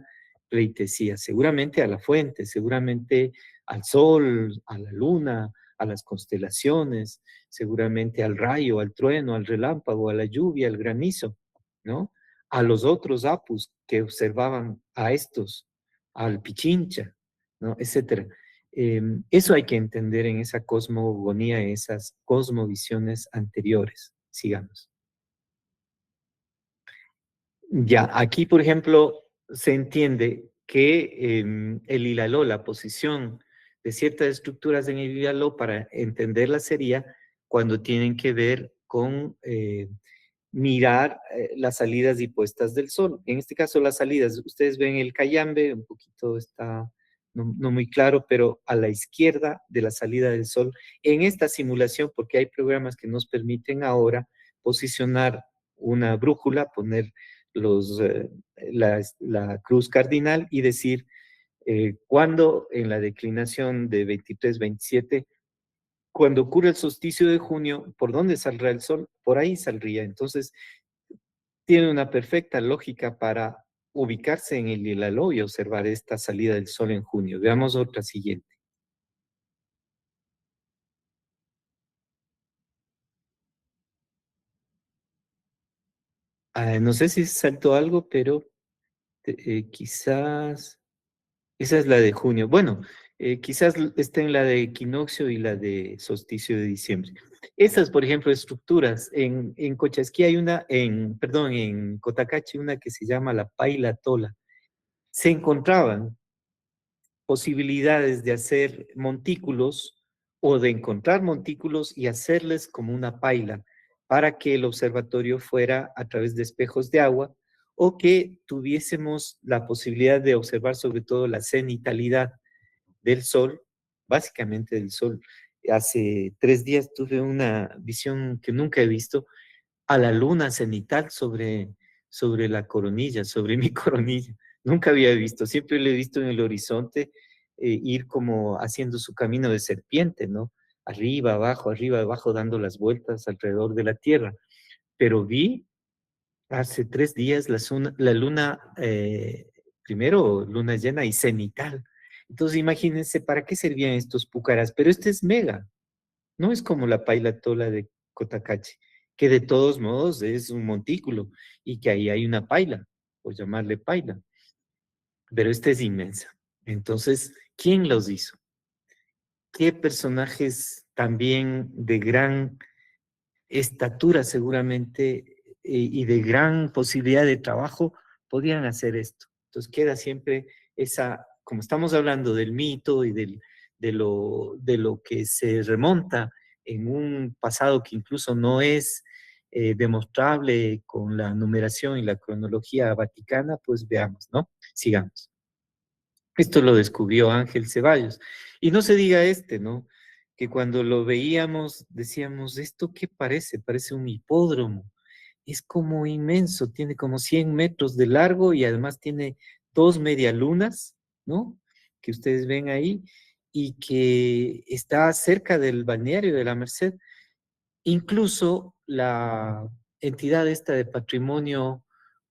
pleitesía? Seguramente a la fuente, seguramente al sol, a la luna, a las constelaciones, seguramente al rayo, al trueno, al relámpago, a la lluvia, al granizo, ¿no? A los otros apus que observaban a estos, al pichincha, ¿no? Etcétera. Eso hay que entender en esa cosmogonía, esas cosmovisiones anteriores. Sigamos. Ya, aquí, por ejemplo, se entiende que el hilaló, la posición de ciertas estructuras en el hilaló, para entenderla sería cuando tienen que ver con mirar las salidas y puestas del sol. En este caso, las salidas, ustedes ven el Cayambe, un poquito está no muy claro, pero a la izquierda de la salida del sol, en esta simulación, porque hay programas que nos permiten ahora posicionar una brújula, poner los, la cruz cardinal y decir cuándo en la declinación de 23-27, cuando ocurre el solsticio de junio, ¿por dónde saldrá el sol? Por ahí saldría. Entonces, tiene una perfecta lógica para ubicarse en el hilaló y observar esta salida del sol en junio. Veamos otra siguiente. No sé si saltó algo, pero quizás esa es la de junio. Bueno, quizás esté en la de equinoccio y la de solsticio de diciembre. Esas, por ejemplo, estructuras, en Cochasquí hay una, perdón, en Cotacachi una que se llama la paila tola. Se encontraban posibilidades de hacer montículos o de encontrar montículos y hacerles como una paila para que el observatorio fuera a través de espejos de agua o que tuviésemos la posibilidad de observar sobre todo la cenitalidad del sol, básicamente del sol. Hace 3 días tuve una visión que nunca he visto a la luna cenital sobre la coronilla, sobre mi coronilla. Nunca había visto, siempre lo he visto en el horizonte ir como haciendo su camino de serpiente, ¿no? Arriba, abajo, dando las vueltas alrededor de la Tierra. Pero vi hace 3 días la luna, primero luna llena y cenital. Entonces imagínense para qué servían estos púcaras, pero este es mega, no es como la paila tola de Cotacachi, que de todos modos es un montículo y que ahí hay una paila, por llamarle paila, pero esta es inmensa. Entonces, ¿quién los hizo? ¿Qué personajes también de gran estatura seguramente y de gran posibilidad de trabajo podían hacer esto? Entonces queda siempre esa, como estamos hablando del mito y de lo que se remonta en un pasado que incluso no es demostrable con la numeración y la cronología vaticana, pues veamos, ¿no? Sigamos. Esto lo descubrió Ángel Ceballos. Y no se diga este, ¿no? Que cuando lo veíamos decíamos, ¿esto qué parece? Parece un hipódromo. Es como inmenso, tiene como 100 metros de largo y además tiene dos medialunas, ¿no? Que ustedes ven ahí y que está cerca del balneario de la Merced. Incluso la entidad esta de patrimonio,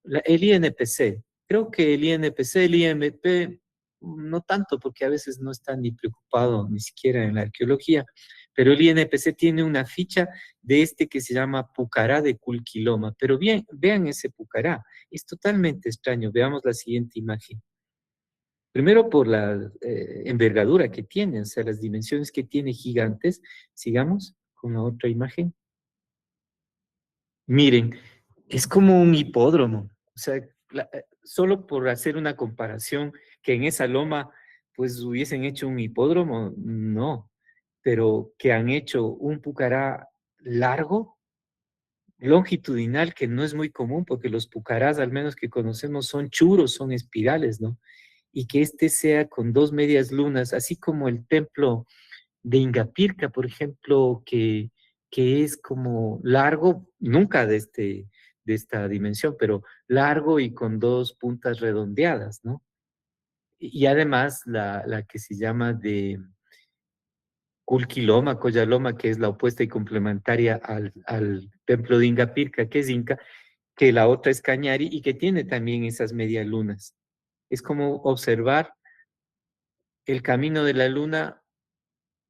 el INPC, creo que el INPC, el IMP, no tanto porque a veces no está ni preocupado ni siquiera en la arqueología, pero el INPC tiene una ficha de este que se llama Pucará de Culquiloma. Pero bien, vean ese Pucará, es totalmente extraño. Veamos la siguiente imagen. Primero por la envergadura que tiene, o sea, las dimensiones que tiene gigantes. Sigamos con la otra imagen. Miren, es como un hipódromo. O sea, solo por hacer una comparación, que en esa loma pues hubiesen hecho un hipódromo, no. Pero que han hecho un pucará largo, longitudinal, que no es muy común, porque los pucarás, al menos que conocemos, son churos, son espirales, ¿no? Y que este sea con dos medias lunas, así como el templo de Ingapirca, por ejemplo, que es como largo, nunca de esta dimensión, pero largo y con dos puntas redondeadas, ¿no? Y además la que se llama de Culquiloma, Collaloma, que es la opuesta y complementaria al templo de Ingapirca, que es Inca, que la otra es Cañari y que tiene también esas medias lunas. Es como observar el camino de la luna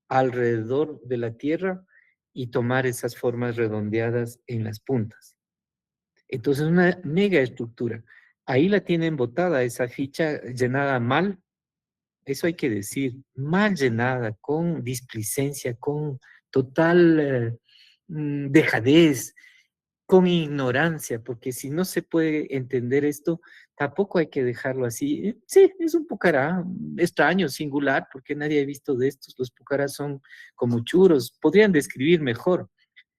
alrededor de la Tierra y tomar esas formas redondeadas en las puntas. Entonces, una mega estructura. Ahí la tienen botada, esa ficha llenada mal, eso hay que decir, mal llenada, con displicencia, con total dejadez. con ignorancia, porque si no se puede entender esto, tampoco hay que dejarlo así. Sí, es un pucará extraño, singular, porque nadie ha visto de estos. Los pucarás son como churos, podrían describir mejor.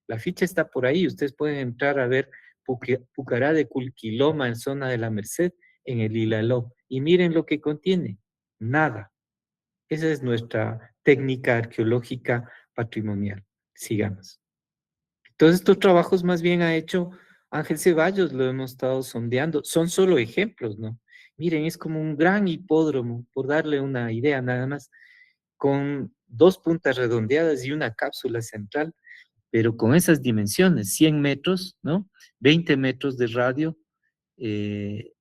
La ficha está por ahí, ustedes pueden entrar a ver pucará de Culquiloma en zona de la Merced, en el Ilaló, y miren lo que contiene, nada. Esa es nuestra técnica arqueológica patrimonial. Sigamos. Todos estos trabajos más bien ha hecho Ángel Ceballos, lo hemos estado sondeando. Son solo ejemplos, ¿no? Miren, es como un gran hipódromo, por darle una idea nada más, con dos puntas redondeadas y una cápsula central, pero con esas dimensiones, 100 metros, ¿no? 20 metros de radio, eh,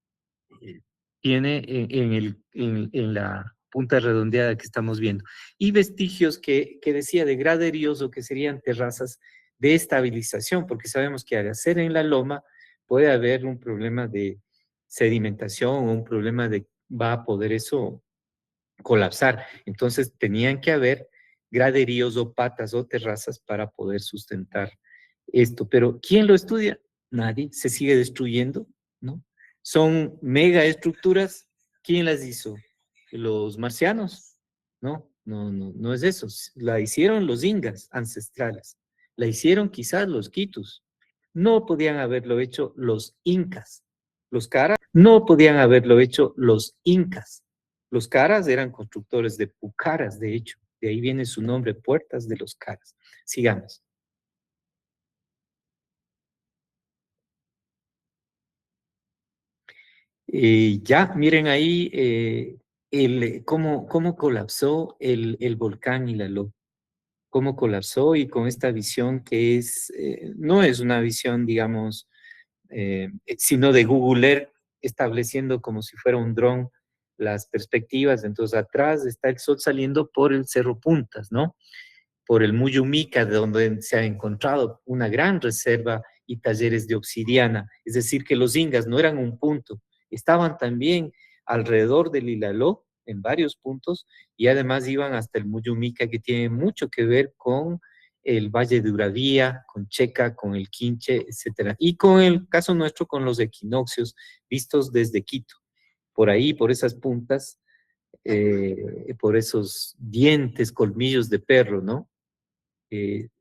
tiene en la punta redondeada que estamos viendo. Y vestigios que decía de graderíos o que serían terrazas de estabilización, porque sabemos que al hacer en la loma puede haber un problema de sedimentación o un problema de va a poder eso colapsar. Entonces tenían que haber graderíos o patas o terrazas para poder sustentar esto. Pero ¿quién lo estudia? Nadie. Se sigue destruyendo, ¿no? Son megaestructuras. ¿Quién las hizo? Los marcianos. No es eso. La hicieron los incas ancestrales. La hicieron quizás los quitus. No podían haberlo hecho los incas. Los caras no podían haberlo hecho los incas. Los caras eran constructores de pucaras, de hecho. De ahí viene su nombre, Puertas de los Caras. Sigamos. Ya, miren ahí cómo colapsó el volcán Ilaló. Cómo colapsó y con esta visión que no es una visión, digamos, sino de Google Earth, estableciendo como si fuera un dron las perspectivas. Entonces, atrás está el sol saliendo por el Cerro Puntas, ¿no? Por el Muyumica, de donde se ha encontrado una gran reserva y talleres de obsidiana. Es decir, que los incas no eran un punto, estaban también alrededor del Ilaló, en varios puntos, y además iban hasta el Muyumica, que tiene mucho que ver con el Valle de Uravía, con Checa, con el Quinche, etcétera. Y con el caso nuestro, con los equinoccios vistos desde Quito. Por ahí, por esas puntas, por esos dientes, colmillos de perro, ¿no?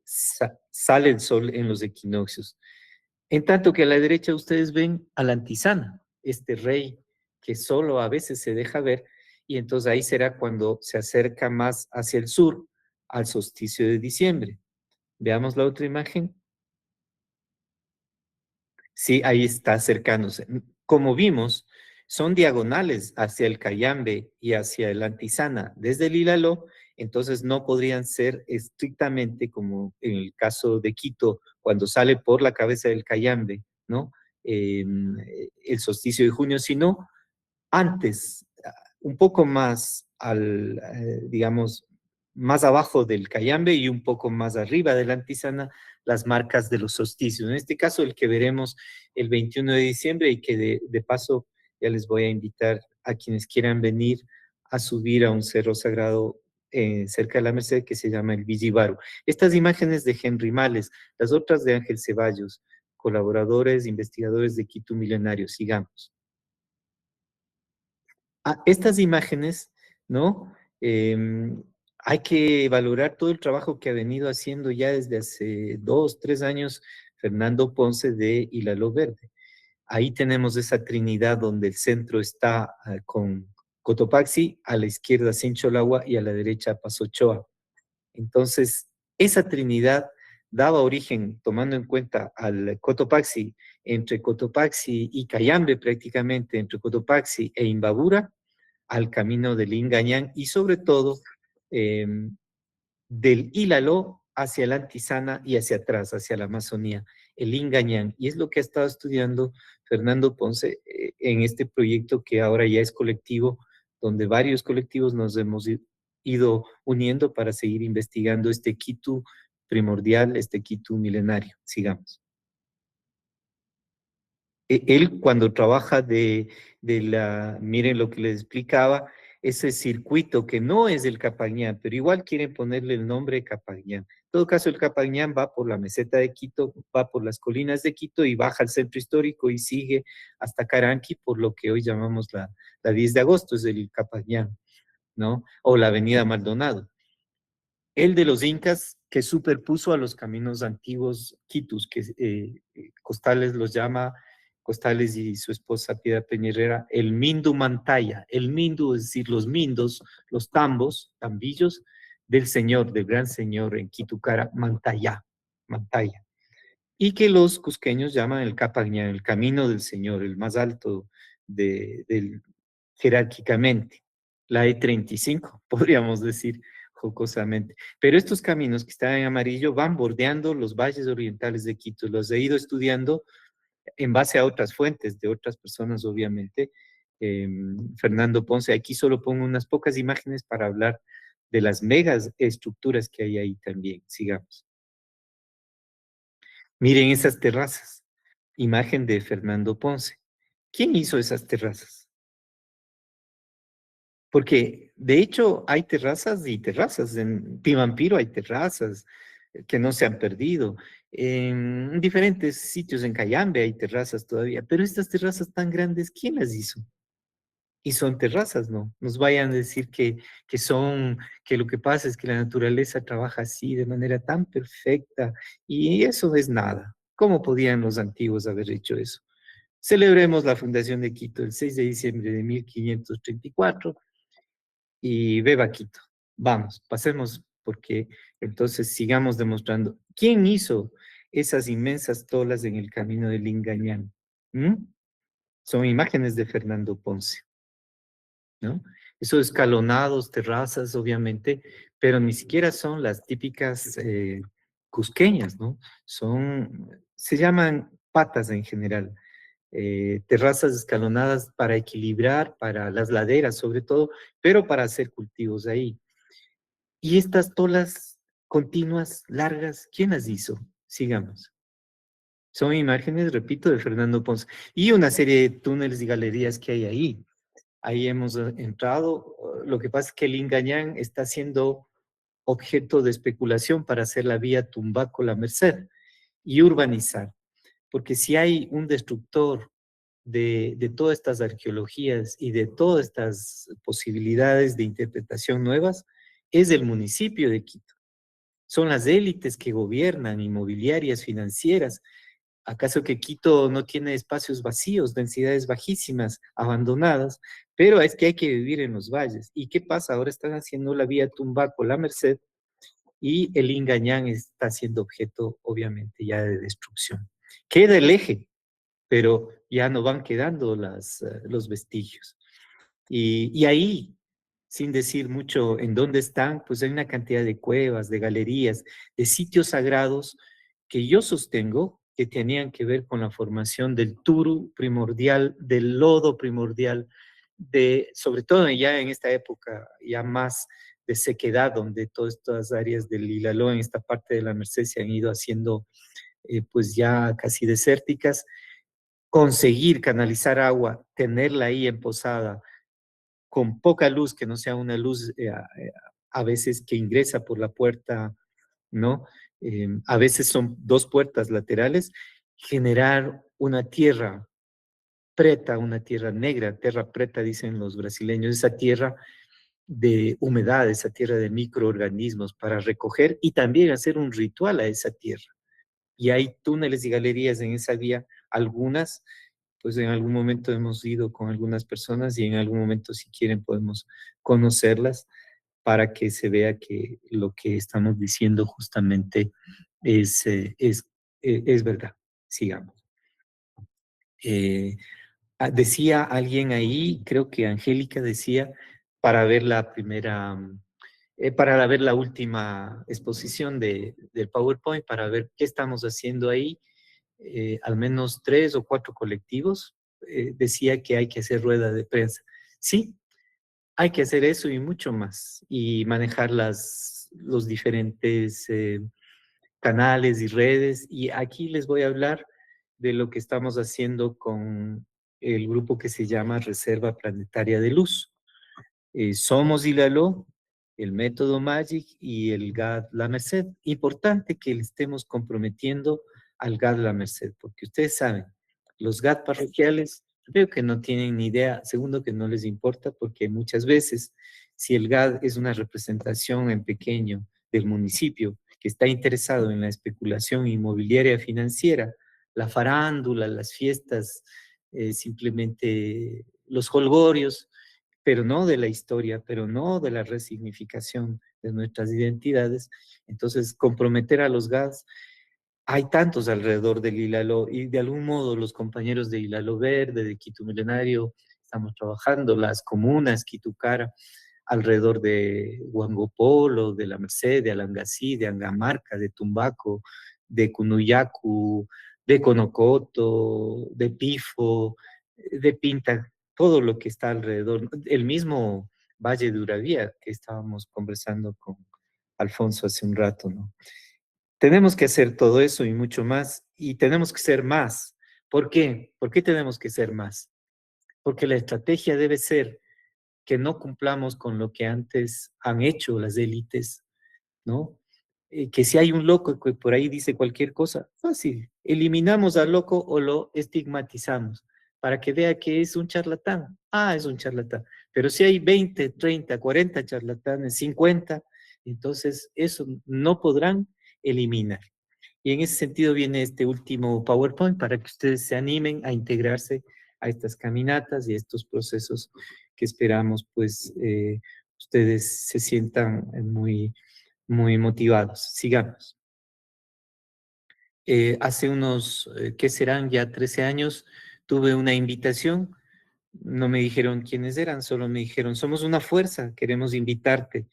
Sale el sol en los equinoccios. En tanto que a la derecha ustedes ven a la Antisana, este rey que solo a veces se deja ver, y entonces ahí será cuando se acerca más hacia el sur, al solsticio de diciembre. Veamos la otra imagen. Sí, ahí está acercándose. Como vimos, son diagonales hacia el Cayambe y hacia el Antisana desde el Ilaló, entonces no podrían ser estrictamente como en el caso de Quito, cuando sale por la cabeza del Cayambe, ¿no? Eh, el solsticio de junio, sino antes, un poco más digamos, más abajo del Cayambe y un poco más arriba de la Antisana, las marcas de los solsticios. En este caso, el que veremos el 21 de diciembre y que de paso ya les voy a invitar a quienes quieran venir a subir a un cerro sagrado cerca de la Merced que se llama el Villibaru. Estas imágenes de Henry Males, las otras de Ángel Ceballos, colaboradores, investigadores de Quito Milenario. Sigamos. Estas imágenes, ¿no? Hay que valorar todo el trabajo que ha venido haciendo ya desde hace 2, 3 años Fernando Ponce de Hilalo Verde. Ahí tenemos esa trinidad donde el centro está con Cotopaxi, a la izquierda Sincholagua y a la derecha Pasochoa. Entonces, esa trinidad daba origen, tomando en cuenta al Cotopaxi, entre Cotopaxi y Cayambe prácticamente, entre Cotopaxi e Imbabura, al camino del Ingañán y sobre todo eh, del Ílalo hacia la Antisana y hacia atrás, hacia la Amazonía, el Ingañán. Y es lo que ha estado estudiando Fernando Ponce en este proyecto que ahora ya es colectivo, donde varios colectivos nos hemos ido uniendo para seguir investigando este Quito primordial, este Quito milenario. Sigamos. Él cuando trabaja miren lo que les explicaba, ese circuito que no es el Capañán, pero igual quieren ponerle el nombre Capañán. todo caso, el Capañán va por la meseta de Quito, va por las colinas de Quito y baja al centro histórico y sigue hasta Caranqui, por lo que hoy llamamos la 10 de agosto, es el Capañán, ¿no? O la avenida Maldonado. El de los incas que superpuso a los caminos antiguos quitus, que Costales los llama, Costales y su esposa Piedad Peñerera, el Mindu Mantaya. El Mindu, es decir, los mindos, los tambos, tambillos del señor, del gran señor en Quitucara, Mantaya, Mantaya. Y que los cusqueños llaman el Capañán, el camino del señor, el más alto del, jerárquicamente, la E35, podríamos decir jocosamente. Pero estos caminos que están en amarillo van bordeando los valles orientales de Quito. Los he ido estudiando en base a otras fuentes, de otras personas, obviamente. Fernando Ponce, aquí solo pongo unas pocas imágenes para hablar de las megas estructuras que hay ahí también. Sigamos. Miren esas terrazas. Imagen de Fernando Ponce. ¿Quién hizo esas terrazas? Porque de hecho hay terrazas y terrazas. En Pimampiro hay terrazas que no se han perdido. En diferentes sitios en Cayambe hay terrazas todavía. Pero estas terrazas tan grandes, ¿quién las hizo? Y son terrazas, ¿no? Nos vayan a decir que son, que lo que pasa es que la naturaleza trabaja así, de manera tan perfecta, y eso es nada. ¿Cómo podían los antiguos haber hecho eso? Celebremos la fundación de Quito el 6 de diciembre de 1534 y beba Quito. Vamos, pasemos porque entonces sigamos demostrando. ¿Quién hizo esas inmensas tolas en el camino del Ingañán? ¿Mm? Son imágenes de Fernando Ponce, ¿no? Esos escalonados, terrazas, obviamente, pero ni siquiera son las típicas cusqueñas, ¿no? Se llaman patas en general, terrazas escalonadas para equilibrar, para las laderas sobre todo, pero para hacer cultivos ahí. Y estas tolas continuas, largas, ¿quién las hizo? Sigamos. Son imágenes, repito, de Fernando Ponce. Y una serie de túneles y galerías que hay ahí. Ahí hemos entrado. Lo que pasa es que el Ingañán está siendo objeto de especulación para hacer la vía Tumbaco-La Merced y urbanizar. Porque si hay un destructor de todas estas arqueologías y de todas estas posibilidades de interpretación nuevas, es el municipio de Quito. Son las élites que gobiernan, inmobiliarias, financieras. ¿Acaso que Quito no tiene espacios vacíos, densidades bajísimas, abandonadas? Pero es que hay que vivir en los valles. ¿Y qué pasa? Ahora están haciendo la vía Tumbaco, La Merced, y el Ingañán está siendo objeto, obviamente, ya de destrucción. Queda el eje, pero ya no van quedando los vestigios. Y ahí, sin decir mucho en dónde están, pues hay una cantidad de cuevas, de galerías, de sitios sagrados que yo sostengo que tenían que ver con la formación del turu primordial, del lodo primordial, sobre todo ya en esta época ya más de sequedad, donde todas estas áreas del Ilaló, en esta parte de la Merced, se han ido haciendo pues ya casi desérticas. Conseguir canalizar agua, tenerla ahí en posada, con poca luz, que no sea una luz a veces que ingresa por la puerta, ¿no? A veces son dos puertas laterales, generar una tierra preta, una tierra negra, tierra preta dicen los brasileños, esa tierra de humedad, esa tierra de microorganismos para recoger y también hacer un ritual a esa tierra. Y hay túneles y galerías en esa vía, algunas pues en algún momento hemos ido con algunas personas y en algún momento si quieren podemos conocerlas para que se vea que lo que estamos diciendo justamente es verdad. Sigamos. Decía alguien ahí, creo que Angélica decía, para ver la primera, para ver la última exposición del PowerPoint, para ver qué estamos haciendo ahí, al menos 3 o 4 colectivos, decía que hay que hacer rueda de prensa. Sí, hay que hacer eso y mucho más, y manejar los diferentes canales y redes. Y aquí les voy a hablar de lo que estamos haciendo con el grupo que se llama Reserva Planetaria de Luz. Somos Ilaló, el método MAGIC y el GAD La Merced. Importante que le estemos comprometiendo al GAD La Merced, porque ustedes saben, los GAD parroquiales, primero que no tienen ni idea, segundo que no les importa, porque muchas veces, si el GAD es una representación en pequeño del municipio que está interesado en la especulación inmobiliaria financiera, la farándula, las fiestas, simplemente los jolgorios, pero no de la historia, pero no de la resignificación de nuestras identidades. Entonces, comprometer a los GADs, hay tantos alrededor del Hilalo, y de algún modo los compañeros de Hilalo Verde, de Quito Milenario, estamos trabajando, las comunas, Quitucara, alrededor de Huangopolo, de La Merced, de Alangasí, de Angamarca, de Tumbaco, de Cunuyacu, de Conocoto, de Pifo, de Pinta, todo lo que está alrededor, el mismo Valle de Uravía que estábamos conversando con Alfonso hace un rato, ¿no? Tenemos que hacer todo eso y mucho más, y tenemos que ser más. ¿Por qué? ¿Por qué tenemos que ser más? Porque la estrategia debe ser que no cumplamos con lo que antes han hecho las élites, ¿no? Que si hay un loco que por ahí dice cualquier cosa, fácil, eliminamos al loco o lo estigmatizamos para que vea que es un charlatán. Ah, es un charlatán. Pero si hay 20, 30, 40 charlatanes, 50, entonces eso no podrán eliminar. Y en ese sentido viene este último PowerPoint para que ustedes se animen a integrarse a estas caminatas y a estos procesos que esperamos pues ustedes se sientan muy motivados. Sigamos. Hace unos, ¿qué serán? Ya 13 años, tuve una invitación. No me dijeron quiénes eran, solo me dijeron, somos una fuerza, queremos invitarte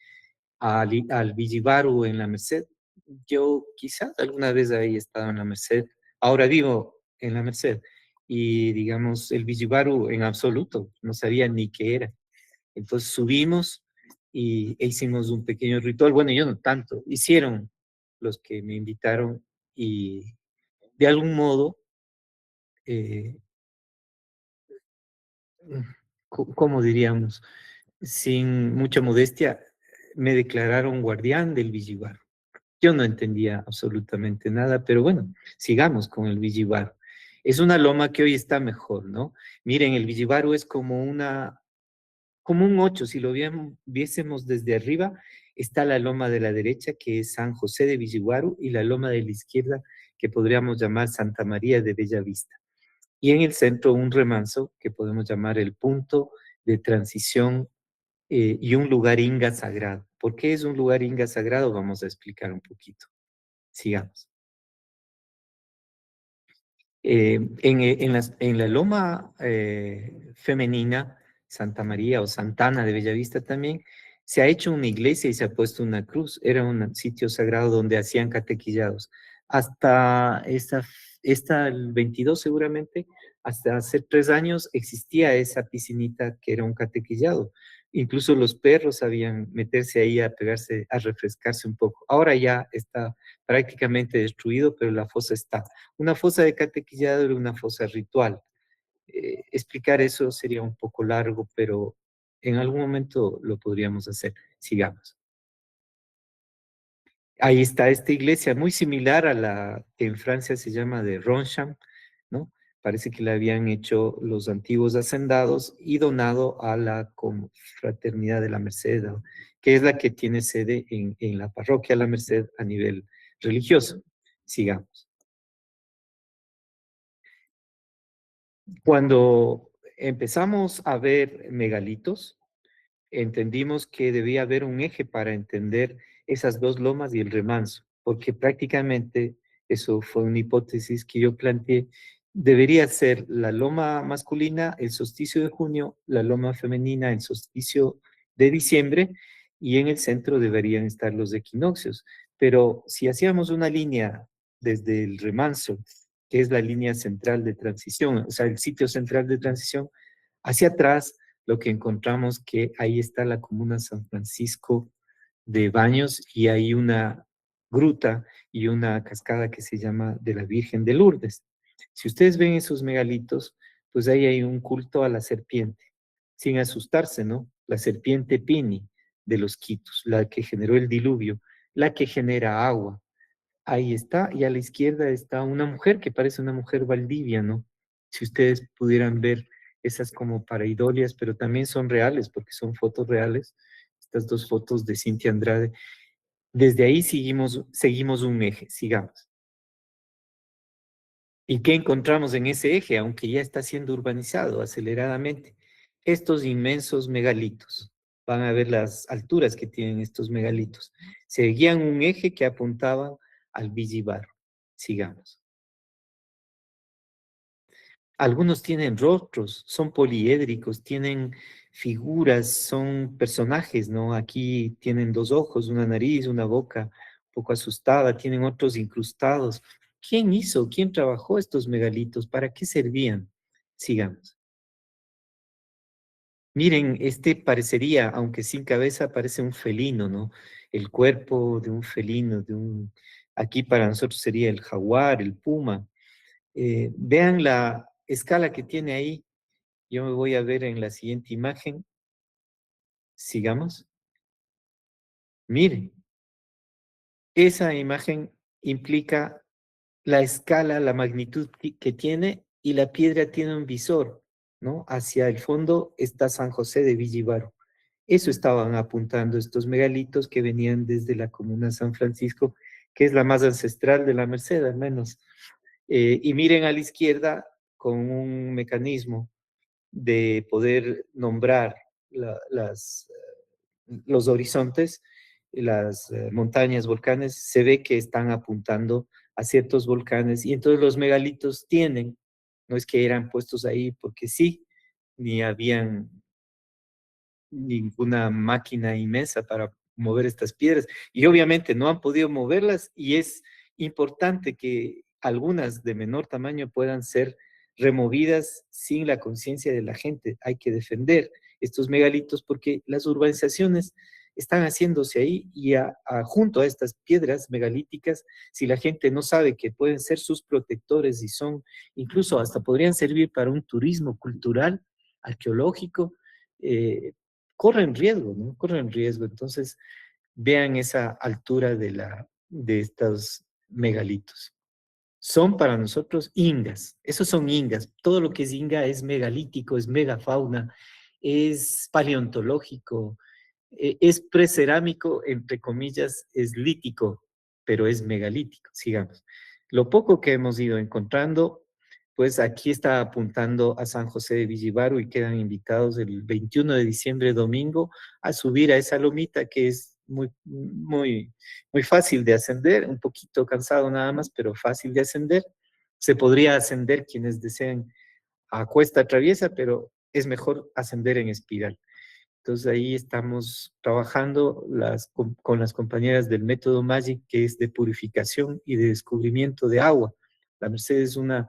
al Villibaru en la Merced. Yo quizás alguna vez ahí he estado en la Merced. Ahora vivo en la Merced. Y digamos, el Villibaru en absoluto, no sabía ni qué era. Entonces subimos e hicimos un pequeño ritual. Bueno, yo no tanto, hicieron los que me invitaron y de algún modo, eh, ¿cómo diríamos? Sin mucha modestia, me declararon guardián del Villibar. Yo no entendía absolutamente nada, pero bueno, sigamos con el Villibar. Es una loma que hoy está mejor, ¿no? Miren, el Villibaru es como un 8, si lo viésemos desde arriba, está la loma de la derecha, que es San José de Villiguaru, y la loma de la izquierda, que podríamos llamar Santa María de Bellavista. Y en el centro un remanso, que podemos llamar el punto de transición y un lugar inga sagrado. ¿Por qué es un lugar inga sagrado? Vamos a explicar un poquito. Sigamos. En la loma femenina, Santa María o Santana de Bellavista también, se ha hecho una iglesia y se ha puesto una cruz. Era un sitio sagrado donde hacían catequillados. Hasta el 22 seguramente, hasta hace 3 años existía esa piscinita que era un catequillado. Incluso los perros sabían meterse ahí a pegarse, a refrescarse un poco. Ahora ya está prácticamente destruido, pero la fosa está. Una fosa de catequillado era una fosa ritual. Explicar eso sería un poco largo, pero en algún momento lo podríamos hacer. Sigamos. Ahí está esta iglesia, muy similar a la que en Francia se llama de Roncham, ¿no? Parece que la habían hecho los antiguos hacendados y donado a la Confraternidad de la Merced, ¿no? Que es la que tiene sede en la parroquia La Merced a nivel religioso. Sigamos. Cuando empezamos a ver megalitos, entendimos que debía haber un eje para entender esas dos lomas y el remanso, porque prácticamente eso fue una hipótesis que yo planteé. Debería ser la loma masculina el solsticio de junio, la loma femenina el solsticio de diciembre, y en el centro deberían estar los equinoccios. Pero si hacíamos una línea desde el remanso, que es la línea central de transición, o sea, el sitio central de transición, hacia atrás, lo que encontramos que ahí está la comuna San Francisco de Baños y hay una gruta y una cascada que se llama de la Virgen de Lourdes. Si ustedes ven esos megalitos, pues ahí hay un culto a la serpiente, sin asustarse, ¿no? La serpiente Pini. de los Quitos, la que generó el diluvio, la que genera agua. Ahí está, y a la izquierda está una mujer que parece una mujer Valdivia, ¿no? Si ustedes pudieran ver esas como pareidolias, pero también son reales, porque son fotos reales, estas dos fotos de Cintia Andrade. Desde ahí seguimos un eje, sigamos. ¿Y qué encontramos en ese eje, aunque ya está siendo urbanizado aceleradamente? Estos inmensos megalitos. Van a ver las alturas que tienen estos megalitos. Seguían un eje que apuntaba al Villibarro. Sigamos. Algunos tienen rostros, son poliédricos, tienen figuras, son personajes, ¿no? Aquí tienen dos ojos, una nariz, una boca un poco asustada, tienen otros incrustados. ¿Quién hizo, quién trabajó estos megalitos? ¿Para qué servían? Sigamos. Miren, este parecería, aunque sin cabeza, parece un felino, ¿no? El cuerpo de un felino, aquí para nosotros sería el jaguar, el puma. Vean la escala que tiene ahí. Yo me voy a ver en la siguiente imagen. Sigamos. Miren, esa imagen implica la escala, la magnitud que tiene y la piedra tiene un visor, ¿no? Hacia el fondo está San José de Villíbaro. Eso estaban apuntando estos megalitos que venían desde la comuna de San Francisco, que es la más ancestral de la Merced, al menos. Y miren a la izquierda con un mecanismo de poder nombrar los horizontes, las montañas, volcanes, se ve que están apuntando a ciertos volcanes y entonces los megalitos tienen, no es que eran puestos ahí porque sí, ni habían ninguna máquina inmensa para mover estas piedras. Y obviamente no han podido moverlas y es importante que algunas de menor tamaño puedan ser removidas sin la conciencia de la gente. Hay que defender estos megalitos porque las urbanizaciones están haciéndose ahí y junto a estas piedras megalíticas, si la gente no sabe que pueden ser sus protectores y son, incluso hasta podrían servir para un turismo cultural, arqueológico, corren riesgo, ¿no? Corren riesgo. Entonces, vean esa altura de estos megalitos. Son para nosotros ingas, esos son ingas. Todo lo que es inga es megalítico, es megafauna, es paleontológico, es precerámico, entre comillas, es lítico, pero es megalítico, sigamos. Lo poco que hemos ido encontrando, pues aquí está apuntando a San José de Villibaru y quedan invitados el 21 de diciembre, domingo, a subir a esa lomita que es muy fácil de ascender, un poquito cansado nada más, pero fácil de ascender. Se podría ascender quienes deseen a cuesta traviesa, pero es mejor ascender en espiral. Entonces ahí estamos trabajando con las compañeras del método MAGIC, que es de purificación y de descubrimiento de agua. La Merced es una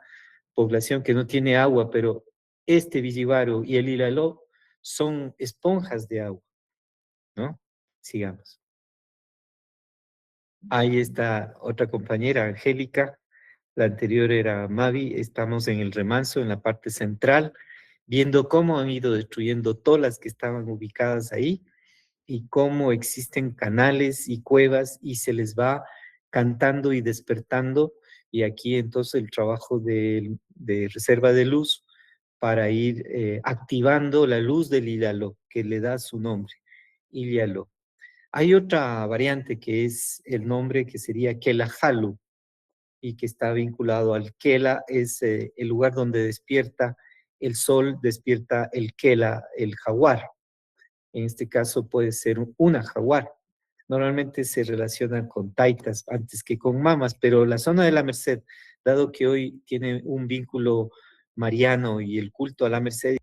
población que no tiene agua, pero este Villibaru y el Ilaló son esponjas de agua, ¿no? Sigamos. Ahí está otra compañera, Angélica. La anterior era Mavi. Estamos en el remanso, en la parte central, viendo cómo han ido destruyendo todas que estaban ubicadas ahí y cómo existen canales y cuevas y se les va cantando y despertando. Y aquí entonces el trabajo de reserva de luz para ir activando la luz del Ilialo, que le da su nombre, Ilialo. Hay otra variante que es el nombre que sería Kelahalu y que está vinculado al Kela, es el lugar donde despierta el sol, despierta el Kela, el jaguar. En este caso puede ser una jaguar. Normalmente se relacionan con taitas antes que con mamas, pero la zona de la Merced, dado que hoy tiene un vínculo mariano y el culto a la Merced,